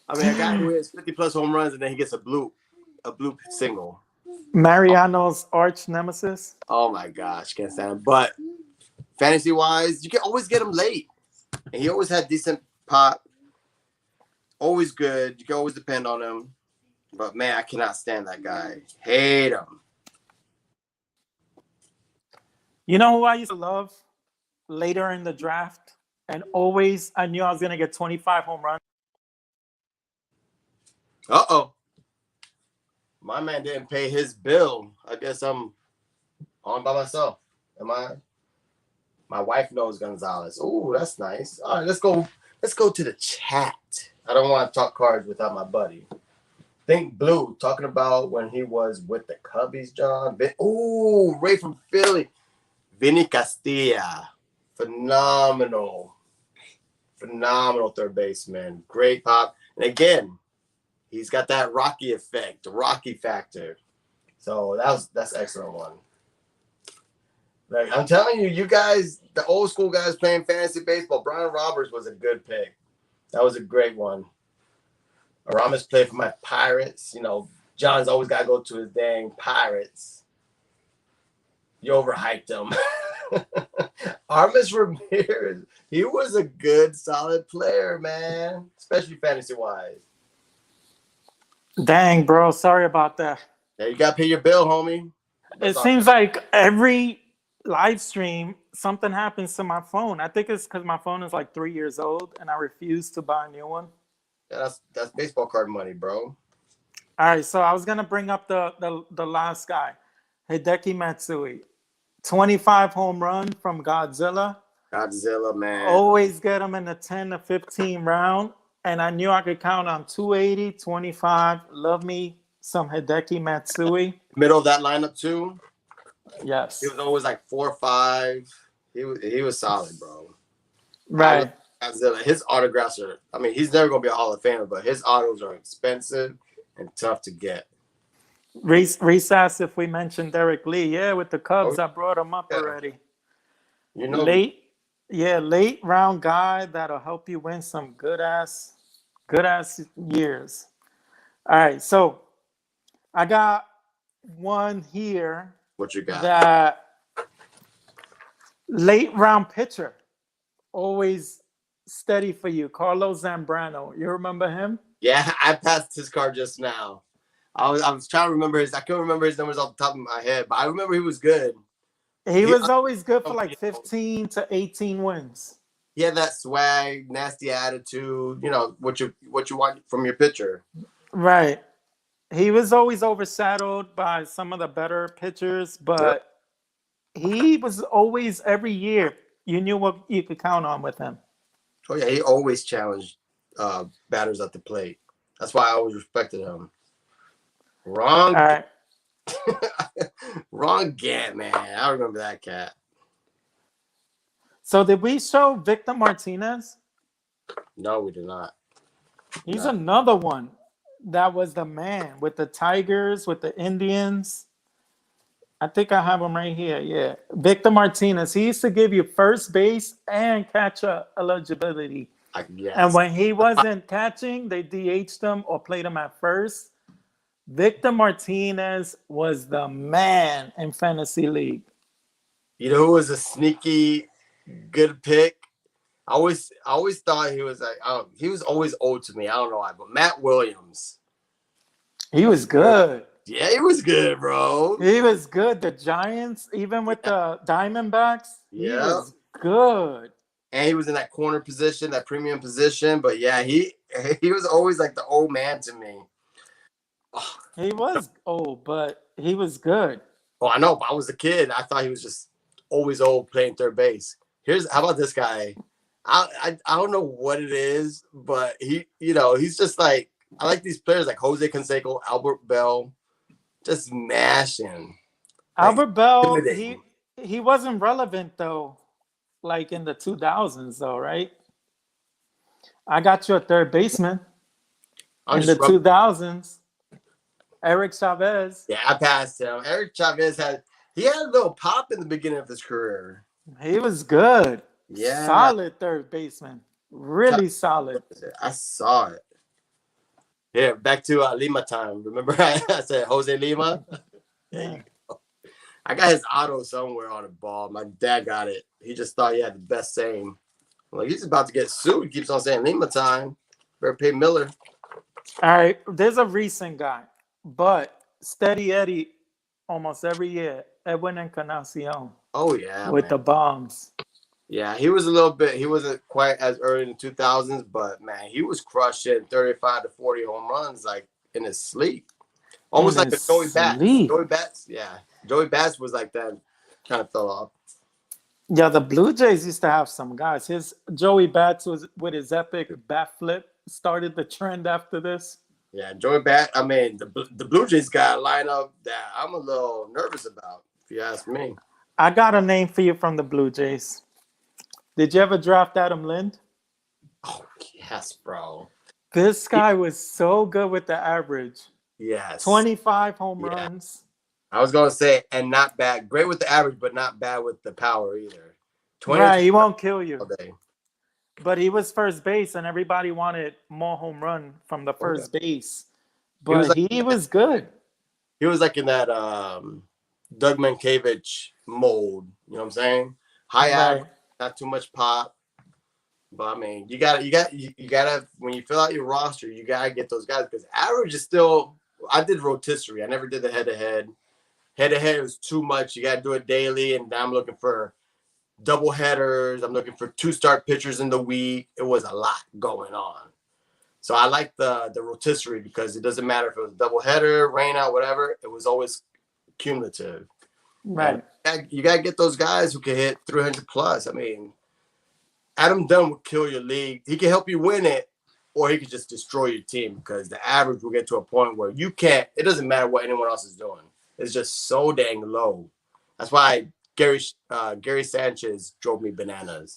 S1: I mean, a guy who hits 50-plus home runs and then he gets a bloop single.
S2: Mariano's arch nemesis.
S1: Oh, my gosh. Can't stand him. But fantasy-wise, you can always get him late. And he always had decent pop. Always good. You can always depend on him. But, man, I cannot stand that guy. Hate him.
S2: You know who I used to love later in the draft? and always I knew I was gonna get 25 home runs.
S1: Uh-oh. My man didn't pay his bill. I guess I'm on by myself. Am I? My wife knows Gonzalez. Oh, that's nice. All right, let's go. Let's go to the chat. I don't want to talk cards without my buddy. Think Blue talking about when he was with the Cubbies, John. Ooh, Ray from Philly. Vinny Castilla. Phenomenal third baseman. Great pop. And again, he's got that Rocky effect, the Rocky factor. So that's excellent one. Like, I'm telling you, you guys, the old school guys playing fantasy baseball, Brian Roberts was a good pick. That was a great one. Aramis played for my Pirates. You know, John's always got to go to his dang Pirates. You overhyped him. Aramis Ramirez, he was a good, solid player, man, especially fantasy-wise.
S2: Dang, bro. Sorry about that.
S1: Yeah, you got to pay your bill, homie.
S2: It seems like every live stream, something happens to my phone. I think it's because my phone is like 3 years old and I refuse to buy a new one.
S1: Yeah, that's baseball card money, bro.
S2: All right, so I was gonna bring up the last guy, Hideki Matsui, 25 home run from Godzilla.
S1: Godzilla, man.
S2: Always get him in the 10 to 15 round, and I knew I could count on 280, 25. Love me some Hideki Matsui.
S1: Middle of that lineup too.
S2: Yes.
S1: He was always like 4 or 5. He was solid, bro.
S2: Right.
S1: Godzilla, his autographs are, I mean, he's never going to be a Hall of Famer, but his autos are expensive and tough to get.
S2: Reese asked if we mentioned Derrick Lee. Yeah, with the Cubs, I brought him up already.
S1: You know,
S2: late round guy that'll help you win some good ass years. All right, so I got one here.
S1: What you got?
S2: That late round pitcher, always steady for you, Carlos Zambrano. You remember him?
S1: Yeah, I passed his card just now. I was trying to remember I couldn't remember his numbers off the top of my head, but I remember he was good.
S2: He was always good for like 15 to 18 wins.
S1: He had that swag, nasty attitude, you know, what you want from your pitcher.
S2: Right. He was always overshadowed by some of the better pitchers, but he was always, every year, you knew what you could count on with him.
S1: Oh, yeah, he always challenged batters at the plate. That's why I always respected him. Wrong.
S2: All right.
S1: Wrong Gant, man. I remember that cat.
S2: So did we show Victor Martinez?
S1: No, we did not.
S2: He's another one that was the man with the Tigers, with the Indians. I think I have him right here. Yeah. Victor Martinez. He used to give you first base and catcher eligibility.
S1: Yes.
S2: And when he wasn't catching, they DH'd him or played him at first. Victor Martinez was the man in fantasy league.
S1: You know who was a sneaky good pick? I always thought he was like, he was always old to me. I don't know why, but Matt Williams.
S2: He was good.
S1: Yeah, he was good, bro.
S2: He was good. The Giants, even with the Diamondbacks, he was good.
S1: And he was in that corner position, that premium position. But yeah, he was always like the old man to me.
S2: Oh. He was old, but he was good.
S1: Oh, I know. But I was a kid. I thought he was just always old playing third base. How about this guy? I don't know what it is, but he's just like, I like these players like Jose Canseco, Albert Bell, just mashing.
S2: Albert Bell, he wasn't relevant though, like in the 2000s though, right? I got you a third baseman in the 2000s. Eric Chavez.
S1: Yeah, I passed him. Eric Chavez had a little pop in the beginning of his career.
S2: He was good.
S1: Yeah.
S2: Solid third baseman. Really solid.
S1: I saw it. Yeah, back to Lima time. Remember I said Jose Lima?
S2: Yeah.
S1: I got his auto somewhere on the ball. My dad got it. He just thought he had the best saying. I'm like, he's about to get sued. He keeps on saying Lima time. Better pay Miller.
S2: All right. There's a recent guy, but Steady Eddie almost every year. Edwin Encarnacion.
S1: Oh, yeah.
S2: With the bombs.
S1: Yeah, he was a little bit. He wasn't quite as early in the 2000s, but man, he was crushing 35 to 40 home runs like in his sleep,
S2: In
S1: almost like a
S2: his
S1: Joey Bats.
S2: sleep.
S1: Joey Bats, yeah, Joey Bats was like that. Kind of fell off.
S2: Yeah, the Blue Jays used to have some guys. His Joey Bats was with his epic bat flip started the trend after this.
S1: Yeah, Joey Bat. I mean, the Blue Jays got a lineup that I'm a little nervous about, if you ask me.
S2: I got a name for you from the Blue Jays. Did you ever draft Adam Lind?
S1: Oh yes, bro.
S2: This guy was so good with the average.
S1: Yes.
S2: 25 home runs.
S1: I was gonna say, and not bad. Great with the average, but not bad with the power either.
S2: Right, he won't kill you.
S1: All day.
S2: But he was first base, and everybody wanted more home run from the first base. But he was good.
S1: He was like in that Doug Mankiewicz mold. You know what I'm saying? High average, not too much pop. But I mean, you gotta when you fill out your roster, you gotta get those guys because average is still. I did rotisserie. I never did the head to head. Head to head was too much. You gotta do it daily, and now I'm looking for double headers. I'm looking for 2-start pitchers in the week. It was a lot going on. So I like the rotisserie because it doesn't matter if it was a double header, rain out, whatever. It was always cumulative.
S2: Right.
S1: And you got to get those guys who can hit 300 plus. I mean, Adam Dunn would kill your league. He can help you win it, or he could just destroy your team because the average will get to a point where you can't. It doesn't matter what anyone else is doing. It's just so dang low. That's why Gary Sanchez drove me bananas.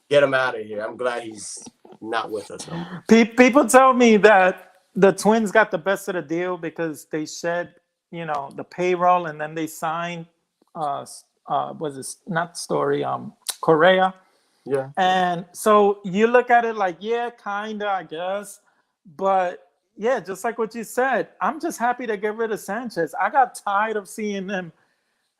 S1: Get him out of here. I'm glad he's not with us no more.
S2: People tell me that the Twins got the best of the deal because they shed, the payroll and then they signed, was it not Story, Correa.
S1: Yeah.
S2: And so you look at it like, yeah, kinda, I guess. But yeah, just like what you said, I'm just happy to get rid of Sanchez. I got tired of seeing them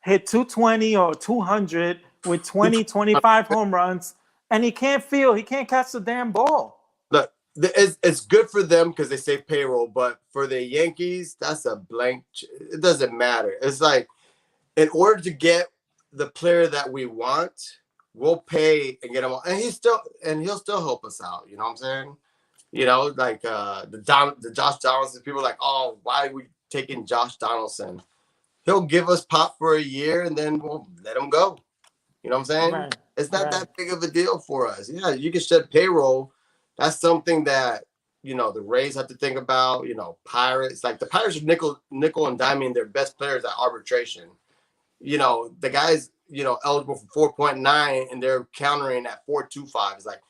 S2: hit 220 or 200 with 20, 25 home runs, and he can't catch the damn ball.
S1: Look, it's good for them because they save payroll, but for the Yankees, that's a blank. It doesn't matter. It's like, in order to get the player that we want, we'll pay and get him, and he'll still help us out. You know what I'm saying? Like the Josh Donaldson. People are like, oh, why are we taking Josh Donaldson? He'll give us pop for a year and then we'll let him go. You know what I'm saying?
S2: Right.
S1: It's not that big of a deal for us. Yeah, you can shed payroll. That's something that, the Rays have to think about. Pirates. Like the Pirates are nickel and diming their best players at arbitration. The guys, eligible for 4.9 and they're countering at 4.25. It's like,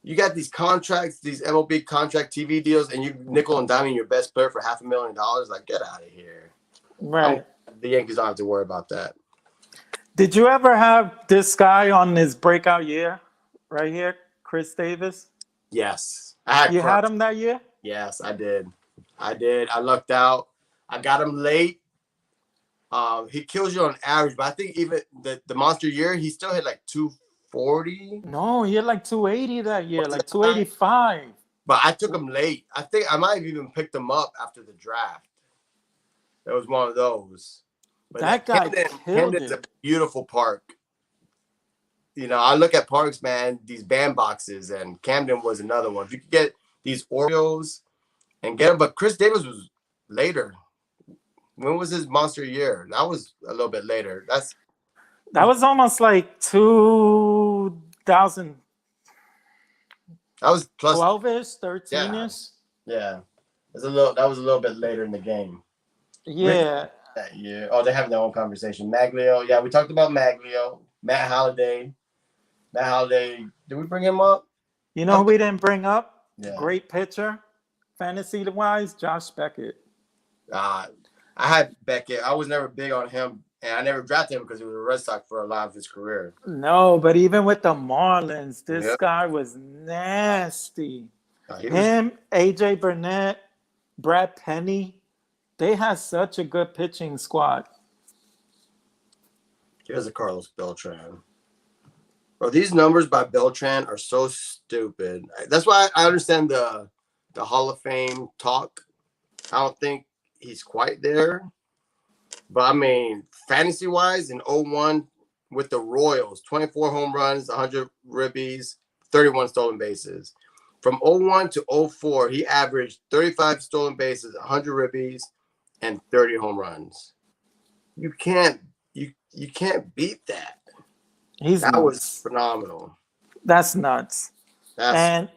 S1: you got these contracts, these MLB contract TV deals, and you nickel and diming your best player for $500,000. Like, get out of here.
S2: Right.
S1: The Yankees don't have to worry about that.
S2: Did you ever have this guy on his breakout year right here, Chris Davis?
S1: Yes.
S2: You had him that year?
S1: Yes, I did. I lucked out. I got him late. He kills you on average, but I think even the monster year, he still hit like 240.
S2: No, he had like 280 that year, like 285.
S1: But I took him late. I think I might have even picked him up after the draft. It was one of those. But
S2: that guy
S1: Camden's a beautiful park. I look at parks, man, these bandboxes, and Camden was another one. If you could get these Orioles and get them, but Chris Davis was later. When was his monster year? That was a little bit later.
S2: That was almost like 2000.
S1: That was plus
S2: 12-ish, 13-ish.
S1: Yeah. That was a little bit later in the game.
S2: Yeah.
S1: That year. Oh, they have their own conversation. Maglio. Yeah, we talked about Maglio. Matt Holliday. Did we bring him up?
S2: You know who we didn't bring up?
S1: Yeah.
S2: Great pitcher, fantasy-wise, Josh Beckett.
S1: I had Beckett. I was never big on him, and I never drafted him because he was a Red Sox for a lot of his career.
S2: No, but even with the Marlins, this guy was nasty. Him, AJ Burnett, Brad Penny, they had such a good pitching squad.
S1: Here's a Carlos Beltran. Bro, these numbers by Beltran are so stupid. That's why I understand the Hall of Fame talk. I don't think he's quite there. But, I mean, fantasy-wise, in 01, with the Royals, 24 home runs, 100 ribbies, 31 stolen bases. From 01 to 04, he averaged 35 stolen bases, 100 ribbies, and 30 home runs. You can't beat that. That was phenomenal.
S2: That's nuts.
S1: That's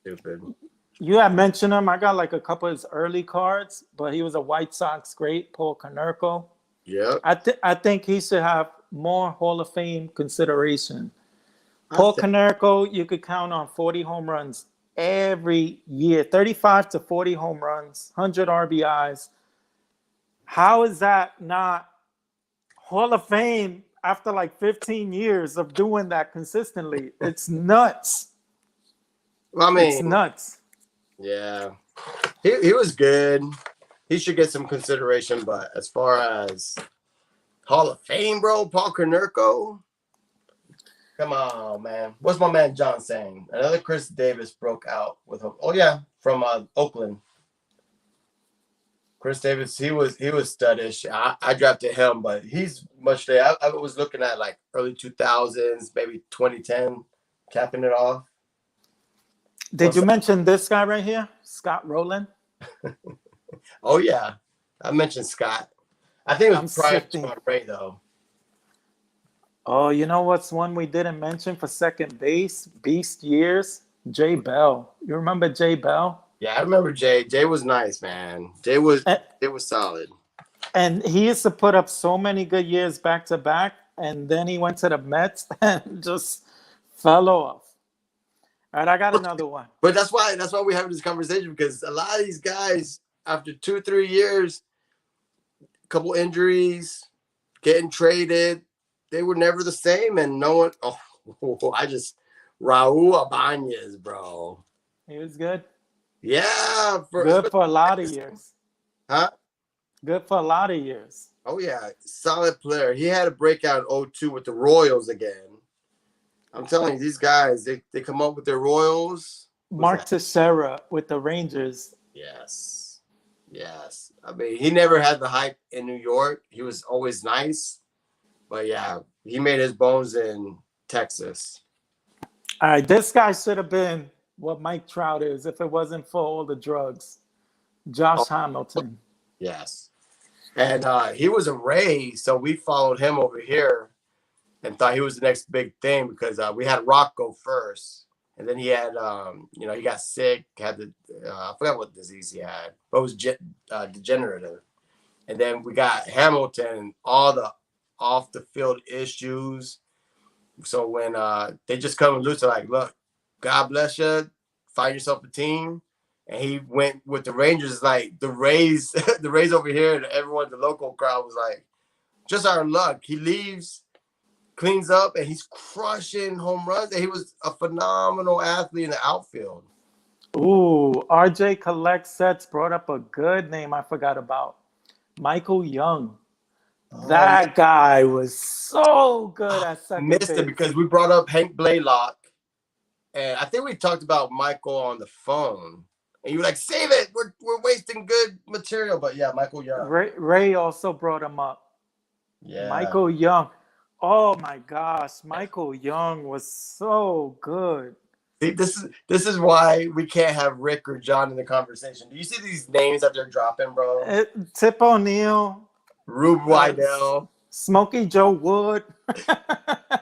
S1: stupid.
S2: You had mentioned him. I got like a couple of his early cards, but he was a White Sox great, Paul Konerko.
S1: Yeah.
S2: I think he should have more Hall of Fame consideration. Paul Konerko, you could count on 40 home runs every year, 35 to 40 home runs, 100 RBIs. How is that not Hall of Fame after like 15 years of doing that consistently? It's nuts.
S1: Well, I mean,
S2: it's nuts.
S1: Yeah. He was good. He should get some consideration, but as far as Hall of Fame, bro, Paul Konerko, come on, man. What's my man John saying? Another Chris Davis broke out with him. Oh yeah, from Oakland. Chris Davis, he was studdish. I drafted him, but he's much there. I was looking at like early 2000s, maybe 2010, capping it off.
S2: Did you mention this guy right here, Scott Rowland?
S1: Oh yeah, I mentioned Scott. I think it was prior to Ray though.
S2: Oh, you know what's one we didn't mention for second base? Beast years, Jay Bell. You remember Jay Bell?
S1: Yeah, I remember Jay. Jay was nice, man. Jay was solid.
S2: And he used to put up so many good years back to back, and then he went to the Mets and just fell off. All right, I got another one.
S1: But that's why we're having this conversation, because a lot of these guys, after 2-3 years, a couple injuries, getting traded, they were never the same, and no one. Oh, Raul Ibanez, bro.
S2: He was good.
S1: Yeah,
S2: good for a lot of years.
S1: Huh?
S2: Good for a lot of years.
S1: Oh yeah, solid player. He had a breakout in 02 with the Royals again. I'm telling you, these guys, they come up with their Royals.
S2: Mark Teixeira with the Rangers.
S1: Yes. I mean, he never had the hype in New York. He was always nice. But yeah, he made his bones in Texas.
S2: All right, this guy should have been what Mike Trout is if it wasn't for all the drugs. Josh Hamilton.
S1: Yes. And he was a Ray, so we followed him over here and thought he was the next big thing, because we had Rocco first. And then he had, he got sick, had I forgot what disease he had, but it was degenerative. And then we got Hamilton, all the off the field issues. So when they just come loose, they're like, look, God bless you, find yourself a team. And he went with the Rangers, like the Rays, the Rays over here, and everyone, the local crowd was like, just our luck. He leaves, cleans up, and he's crushing home runs. And he was a phenomenal athlete in the outfield.
S2: Ooh, RJ Collect Sets brought up a good name I forgot about. Michael Young. That guy was so good at second base.
S1: Missed it because we brought up Hank Blaylock. And I think we talked about Michael on the phone. And you were like, save it. We're wasting good material. But yeah, Michael Young.
S2: Ray also brought him up.
S1: Yeah.
S2: Michael Young. Oh my gosh. Michael Young was so good.
S1: See, this is why we can't have Rick or John in the conversation. Do you see these names that they're dropping, bro?
S2: Tip O'Neill.
S1: Rube Wydell.
S2: Smokey Joe Wood.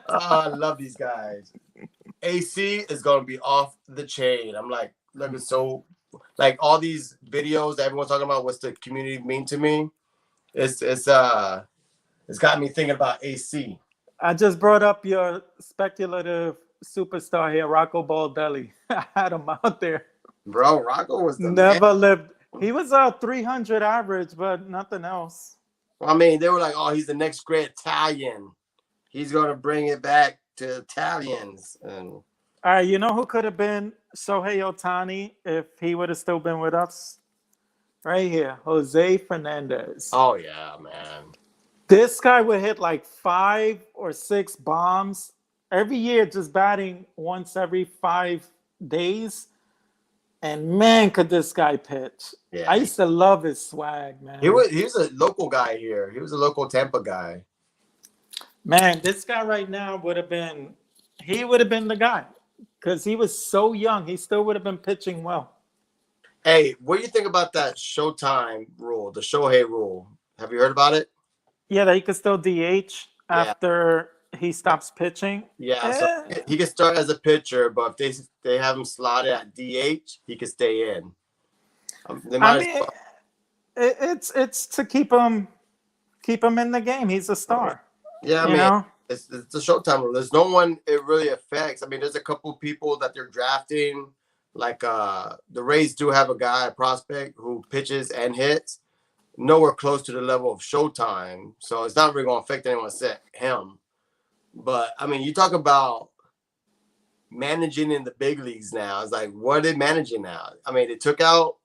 S1: I love these guys. AC is going to be off the chain. I'm like, looking so, like all these videos that everyone's talking about, what's the community mean to me? It's got me thinking about AC.
S2: I just brought up your speculative superstar here, Rocco Baldelli. I had him out there.
S1: Bro, Rocco was the
S2: never lived. He was a 300 average, but nothing else.
S1: I mean, they were like, oh, he's the next great Italian. He's going to bring it back to Italians. And
S2: all right, you know who could have been Shohei Ohtani if he would have still been with us? Right here, Jose Fernandez.
S1: Oh, yeah, man.
S2: This guy would hit like 5 or 6 bombs every year, just batting once every 5 days. And man, could this guy pitch. Yeah. I used to love his swag, man.
S1: He was a local guy here. He was a local Tampa guy.
S2: Man, this guy right now would have been the guy because he was so young. He still would have been pitching well.
S1: Hey, what do you think about that Showtime rule, the Shohei rule? Have you heard about it?
S2: Yeah, that he could still DH after he stops pitching.
S1: Yeah, so he can start as a pitcher, but if they have him slotted at DH, he can stay in.
S2: It's to keep him in the game. He's a star.
S1: Yeah, I mean, it's a Showtime rule. There's no one it really affects. I mean, there's a couple people that they're drafting. Like the Rays do have a prospect who pitches and hits. Nowhere close to the level of Showtime, so it's not really going to affect anyone except him. But I mean, you talk about managing in the big leagues now. It's like, what are they managing now? I mean, they took out,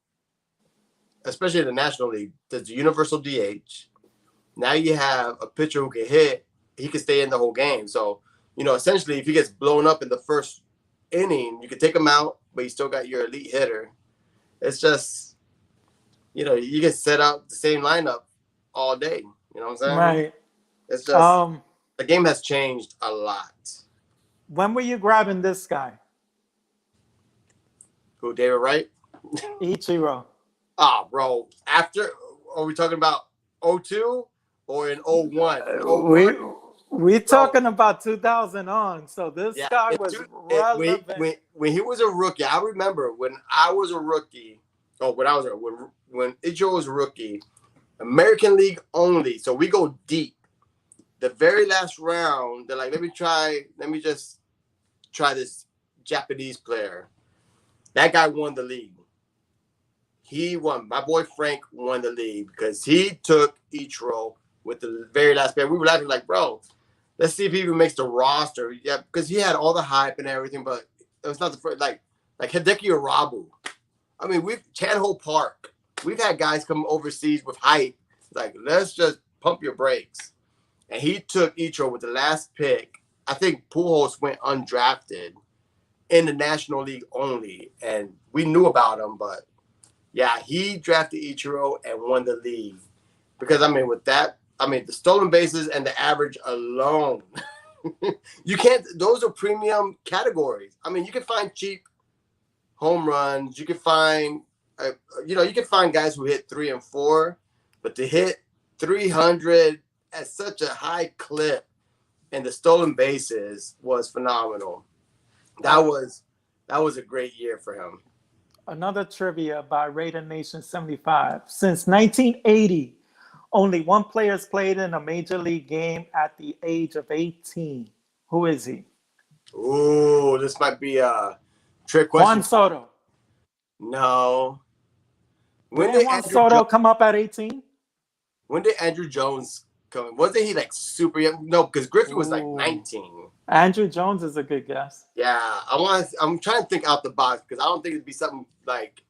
S1: especially in the National League, there's the universal DH. Now you have a pitcher who can hit. He can stay in the whole game. So, essentially, if he gets blown up in the first inning, you can take him out, but you still got your elite hitter. It's just, you can set out the same lineup all day. You know what I'm saying?
S2: Right.
S1: It's just the game has changed a lot.
S2: When were you grabbing this guy?
S1: Who, David Wright?
S2: Ichiro.
S1: Ah, bro. Are we talking about 02 or in 01?
S2: We're talking about 2000 on. So this guy was relevant.
S1: When he was a rookie, I remember when I was a rookie. Oh, when Ichiro was a rookie, American League only. So we go deep. The very last round, they're like, let me just try this Japanese player. That guy won the league. He won. My boy Frank won the league because he took Ichiro with the very last player. We were laughing like, bro, let's see if he even makes the roster. Yeah, because he had all the hype and everything, but it was not the first, like Hideki Arabu. I mean, Chan-Ho Park. We've had guys come overseas with hype. Like, let's just pump your brakes. And he took Ichiro with the last pick. I think Pujols went undrafted in the National League only. And we knew about him, but yeah, he drafted Ichiro and won the league. Because, I mean, with that, the stolen bases and the average alone, those are premium categories. I mean, you can find cheap home runs. You can find, you can find guys who hit 3 and 4, but to hit 300 at such a high clip and the stolen bases was phenomenal. That was a great year for him.
S2: Another trivia by Raider Nation 75. Since 1980, only one player has played in a major league game at the age of 18. Who is he?
S1: Ooh, this might be a trick question.
S2: Juan Soto.
S1: No.
S2: When did Juan Soto come up at 18?
S1: When did Andrew Jones come? Wasn't he like super young? No, because Griffey was like 19.
S2: Andrew Jones is a good guess.
S1: Yeah, I'm trying to think out the box because I don't think it'd be something like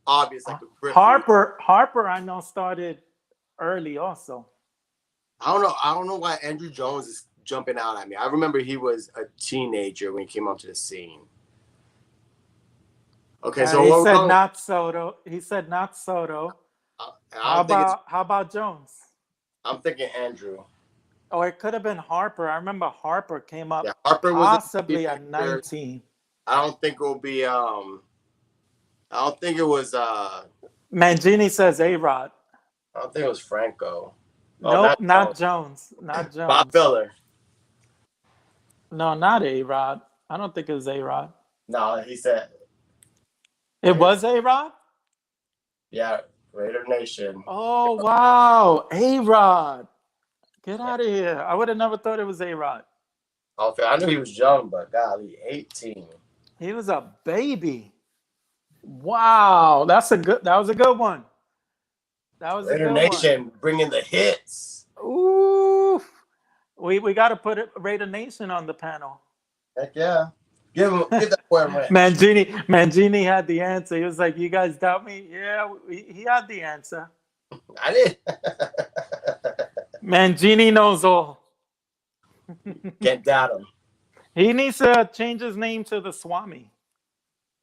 S1: obvious like with Griffey.
S2: Harper, I know started early also.
S1: I don't know why Andrew Jones is jumping out at me. I remember he was a teenager when he came onto the scene. Okay, so
S2: he said not Soto. He said not Soto. How about Jones?
S1: I'm thinking Andrew.
S2: Oh, it could have been Harper. I remember Harper came up
S1: Harper was
S2: possibly at 19.
S1: I don't think it will be I don't think it was
S2: Mangini says A-Rod.
S1: I don't think it was Franco.
S2: Nope, not Jones. Not Jones.
S1: Bob Feller.
S2: No, not A-Rod. I don't think it was A-Rod.
S1: No, he said
S2: it was A-Rod?
S1: Yeah, Raider Nation.
S2: Oh, wow. A-Rod. Get out of here. I would have never thought it was A-Rod.
S1: Okay, I knew he was young, but golly, 18.
S2: He was a baby. Wow. That was a good one. That was
S1: Raider
S2: a good
S1: Nation
S2: one.
S1: Bringing the hits.
S2: Ooh. We got to put Raider Nation on the panel.
S1: Heck yeah. Give that boy a rant.
S2: Mangini had the answer. He was like, "You guys doubt me?" Yeah, he had the answer.
S1: I did.
S2: Mangini knows all.
S1: Can't doubt him.
S2: He needs to change his name to the Swami.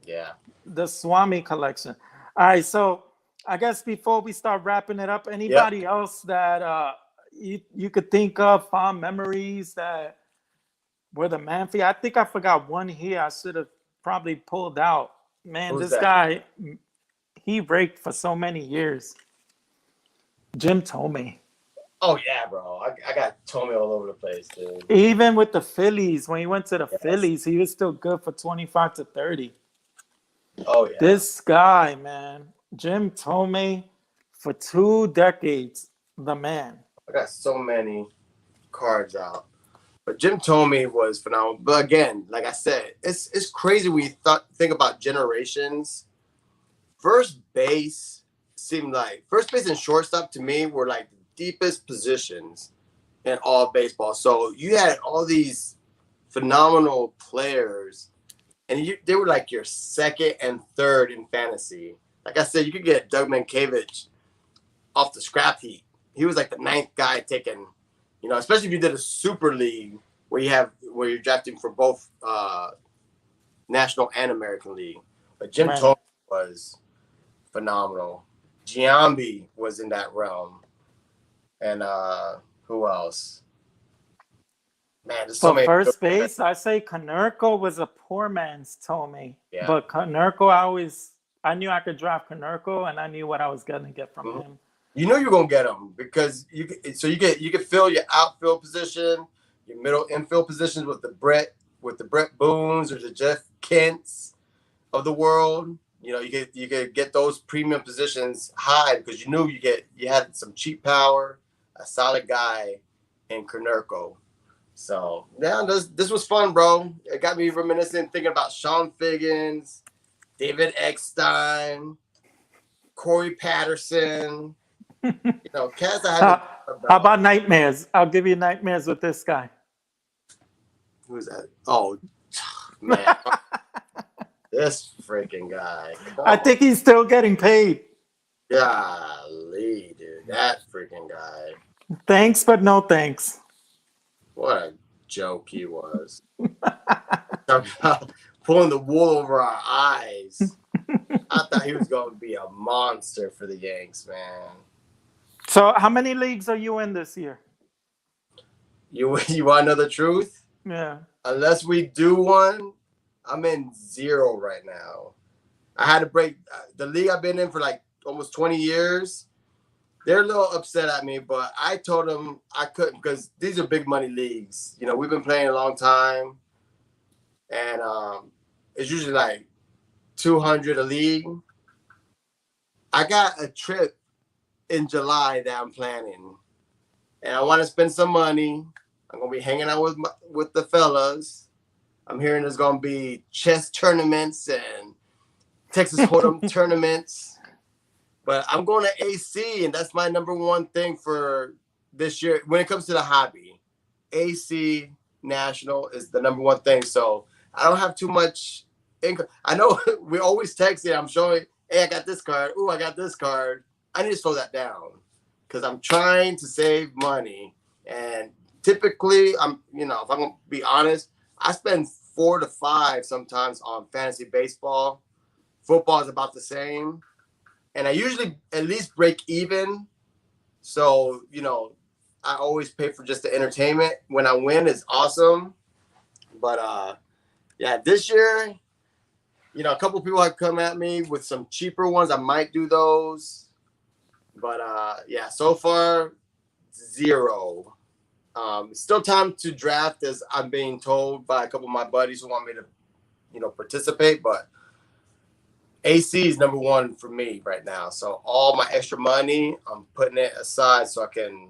S1: Yeah.
S2: The Swami collection. All right, so I guess before we start wrapping it up, anybody else that you could think of fond memories that were the man for you. I think I forgot one here. I should have probably pulled out. Man,
S1: Who's
S2: this
S1: that?
S2: guy, he raked for so many years. Jim Tomey.
S1: Oh yeah, bro. I got Tommy all over the place, dude.
S2: Even with the Phillies, when he went to the
S1: Yes.
S2: Phillies, he was still good for 25 to 30.
S1: Oh yeah.
S2: This guy, man, Jim Tomey, for 2 decades, the man.
S1: I got so many cards out. But Jim Tomey was phenomenal. But again, like I said, it's crazy when you think about generations. First base seemed like first base and shortstop to me were like the deepest positions in all baseball. So you had all these phenomenal players, and they were like your second and third in fantasy. Like I said, you could get Doug Mankiewicz off the scrap heap. He was like the 9th guy taken, especially if you did a super league where you're drafting for both National and American League. But Jim Tomey was phenomenal. Giambi was in that realm. And who else? Man, there's so many.
S2: First base, I say Konerko was a poor man's Tomey.
S1: Yeah.
S2: But Konerko, I knew I could draft Konerko, and I knew what I was going to get from him.
S1: You know you're gonna get him because you can fill your outfield position, your middle infield positions with the Brett Boones or the Jeff Kents of the world. You could get those premium positions high because you knew you had some cheap power, a solid guy in Konerko. So yeah, this was fun, bro. It got me reminiscent, thinking about Sean Figgins, David Eckstein, Corey Patterson. Cats I haven't.
S2: How about nightmares? I'll give you nightmares with this guy.
S1: Who's that? Oh, man. This freaking guy.
S2: I think he's still getting paid.
S1: Golly, dude. That freaking guy.
S2: Thanks, but no thanks.
S1: What a joke he was. Pulling the wool over our eyes. I thought he was going to be a monster for the Yanks, man.
S2: So how many leagues are you in this year?
S1: You want to know the truth?
S2: Yeah.
S1: Unless we do one, I'm in 0 right now. I had to break the league I've been in for like almost 20 years. They're a little upset at me, but I told them I couldn't because these are big money leagues. We've been playing a long time, and it's usually like 200 a league. I got a trip in July that I'm planning, and I want to spend some money. I'm gonna be hanging out with the fellas. I'm hearing there's gonna be chess tournaments and Texas Hold'em tournaments, but I'm going to AC, and that's my number one thing for this year when it comes to the hobby. AC National is the number one thing, so I don't have too much income. I know we always text it. I'm showing, hey, I got this card. Ooh, I got this card. I need to slow that down because I'm trying to save money. And typically, if I'm going to be honest, I spend 4 to 5 sometimes on fantasy baseball. Football is about the same. And I usually at least break even. So, I always pay for just the entertainment. When I win, it's awesome. But, this year, a couple people have come at me with some cheaper ones. I might do those. But, so far, 0. Still time to draft, as I'm being told by a couple of my buddies who want me to, participate. But AC is number one for me right now. So all my extra money, I'm putting it aside so I can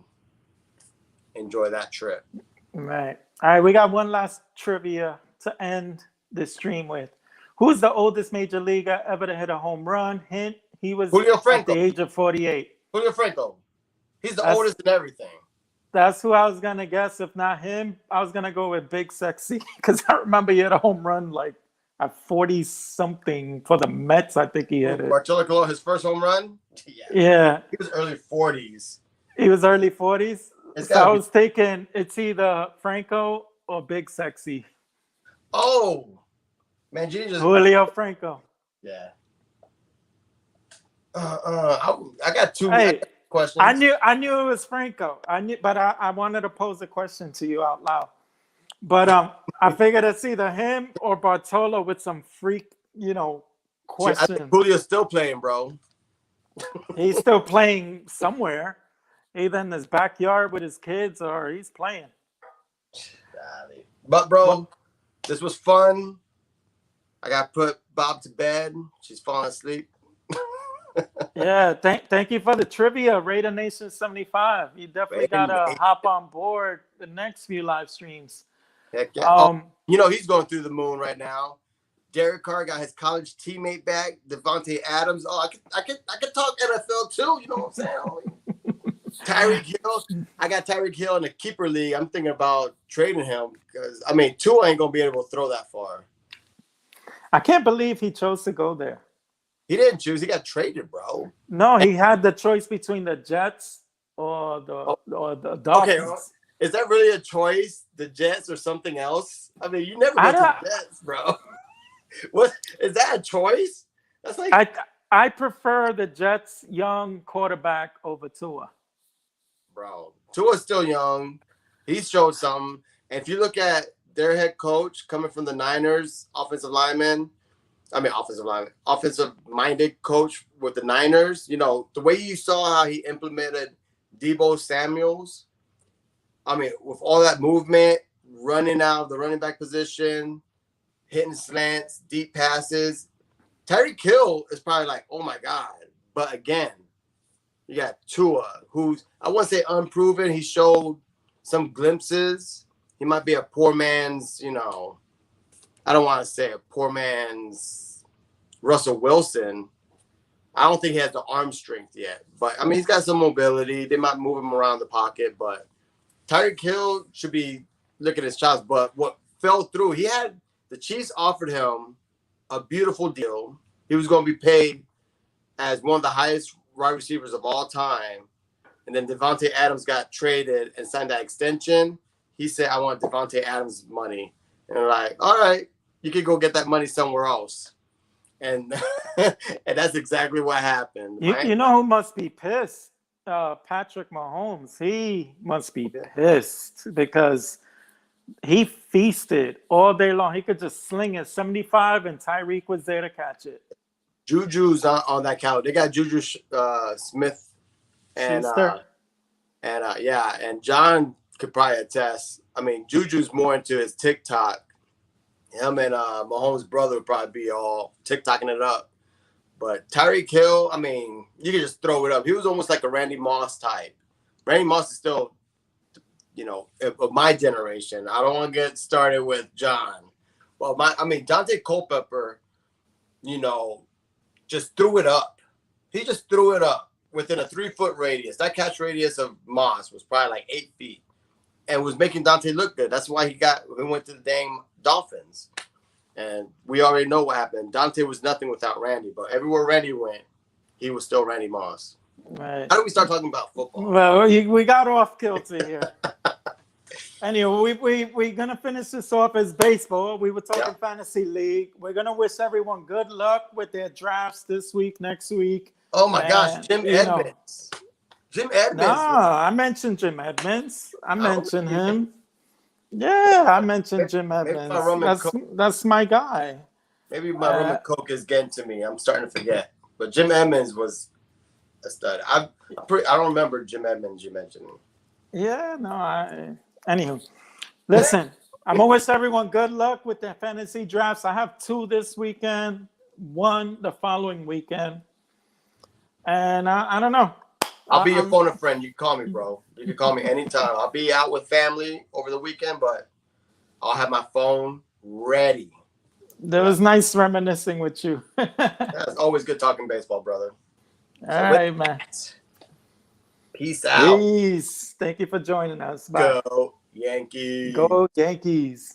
S1: enjoy that trip.
S2: Right. All right, we got one last trivia to end this stream with. Who's the oldest major leaguer ever to hit a home run? Hint, he was at the age of 48.
S1: Julio Franco. He's the oldest in everything.
S2: That's who I was going to guess. If not him, I was going to go with Big Sexy because I remember he had a home run like at 40-something for the Mets. I think he hit it.
S1: Marcelo Colon, his first home run?
S2: Yeah.
S1: He was early 40s.
S2: He was early 40s? So I was thinking it's either Franco or Big Sexy.
S1: Oh. Man,
S2: Julio Franco.
S1: Yeah. I got 2.
S2: Hey,
S1: questions.
S2: I knew it was Franco. I wanted to pose a question to you out loud. But I figured it's either him or Bartolo with some freak,
S1: I think
S2: question.
S1: Julio's still playing, bro.
S2: He's still playing somewhere, either in his backyard with his kids or he's playing.
S1: But bro, this was fun. I got to put Bob to bed. She's falling asleep.
S2: Yeah, thank you for the trivia, Raider Nation 75. You definitely gotta hop on board the next few live streams.
S1: Heck yeah. He's going through the moon right now. Derek Carr got his college teammate back. Devontae Adams. Oh, I could talk NFL too. You know what I'm saying? Tyreek Hill. I got Tyreek Hill in the keeper league. I'm thinking about trading him because Tua ain't gonna be able to throw that far.
S2: I can't believe he chose to go there.
S1: He didn't choose. He got traded, bro.
S2: No, he had the choice between the Jets or the Dolphins.
S1: Okay, is that really a choice? The Jets or something else? You never go to the Jets, bro. What is that a choice? That's like
S2: I prefer the Jets' young quarterback over Tua.
S1: Bro, Tua's still young. He's showed something. And if you look at their head coach coming from the Niners, offensive-minded coach with the Niners, the way you saw how he implemented Deebo Samuels, with all that movement, running out of the running back position, hitting slants, deep passes, Tyreek Hill is probably like, oh my God. But again, you got Tua, who's, I wouldn't say unproven. He showed some glimpses. He might be a poor man's, I don't want to say a poor man's Russell Wilson. I don't think he has the arm strength yet. But, he's got some mobility. They might move him around the pocket. But Tyreek Hill should be looking at his shots. But what fell through, the Chiefs offered him a beautiful deal. He was going to be paid as one of the highest wide receivers of all time. And then Devontae Adams got traded and signed that extension. He said, I want Devontae Adams' money. And they're like, all right, you can go get that money somewhere else. And and that's exactly what happened. Right?
S2: You know who must be pissed? Patrick Mahomes. He must be pissed because he feasted all day long. He could just sling it 75 and Tyreek was there to catch it.
S1: Juju's on that count. They got Juju Smith and John could probably attest. Juju's more into his TikTok. Him and Mahomes' brother would probably be all TikToking it up. But Tyreek Hill, you could just throw it up. He was almost like a Randy Moss type. Randy Moss is still, of my generation. I don't want to get started with John. Well, Dante Culpepper, just threw it up. He just threw it up within a 3-foot radius. That catch radius of Moss was probably like 8 feet and was making Dante look good. That's why he went to the dang Dolphins. And we already know what happened. Dante was nothing without Randy, but everywhere Randy went, he was still Randy Moss.
S2: Right.
S1: How do we start talking about football?
S2: Well, we got off kilter here. Anyway, we're going to finish this off as baseball. We were talking fantasy league. We're going to wish everyone good luck with their drafts this week, next week.
S1: Oh, my gosh. Jim Edmonds. Jim Edmonds.
S2: No, I mentioned Jim Edmonds. I mentioned him. Yeah, I mentioned Jim Edmonds. That's my guy.
S1: Maybe my rum and coke is getting to me. I'm starting to forget. But Jim Edmonds was a stud. I don't remember Jim Edmonds you mentioned.
S2: Yeah, no, anywho, listen, I'm going to wish everyone good luck with their fantasy drafts. I have 2 this weekend, 1 the following weekend. And I don't know.
S1: I'll be your phone a friend. You can call me, bro. You can call me anytime. I'll be out with family over the weekend, but I'll have my phone ready.
S2: It was nice reminiscing with you.
S1: It's always good talking baseball, brother.
S2: All right, man.
S1: Peace out.
S2: Peace. Thank you for joining us. Bye.
S1: Go Yankees.
S2: Go Yankees.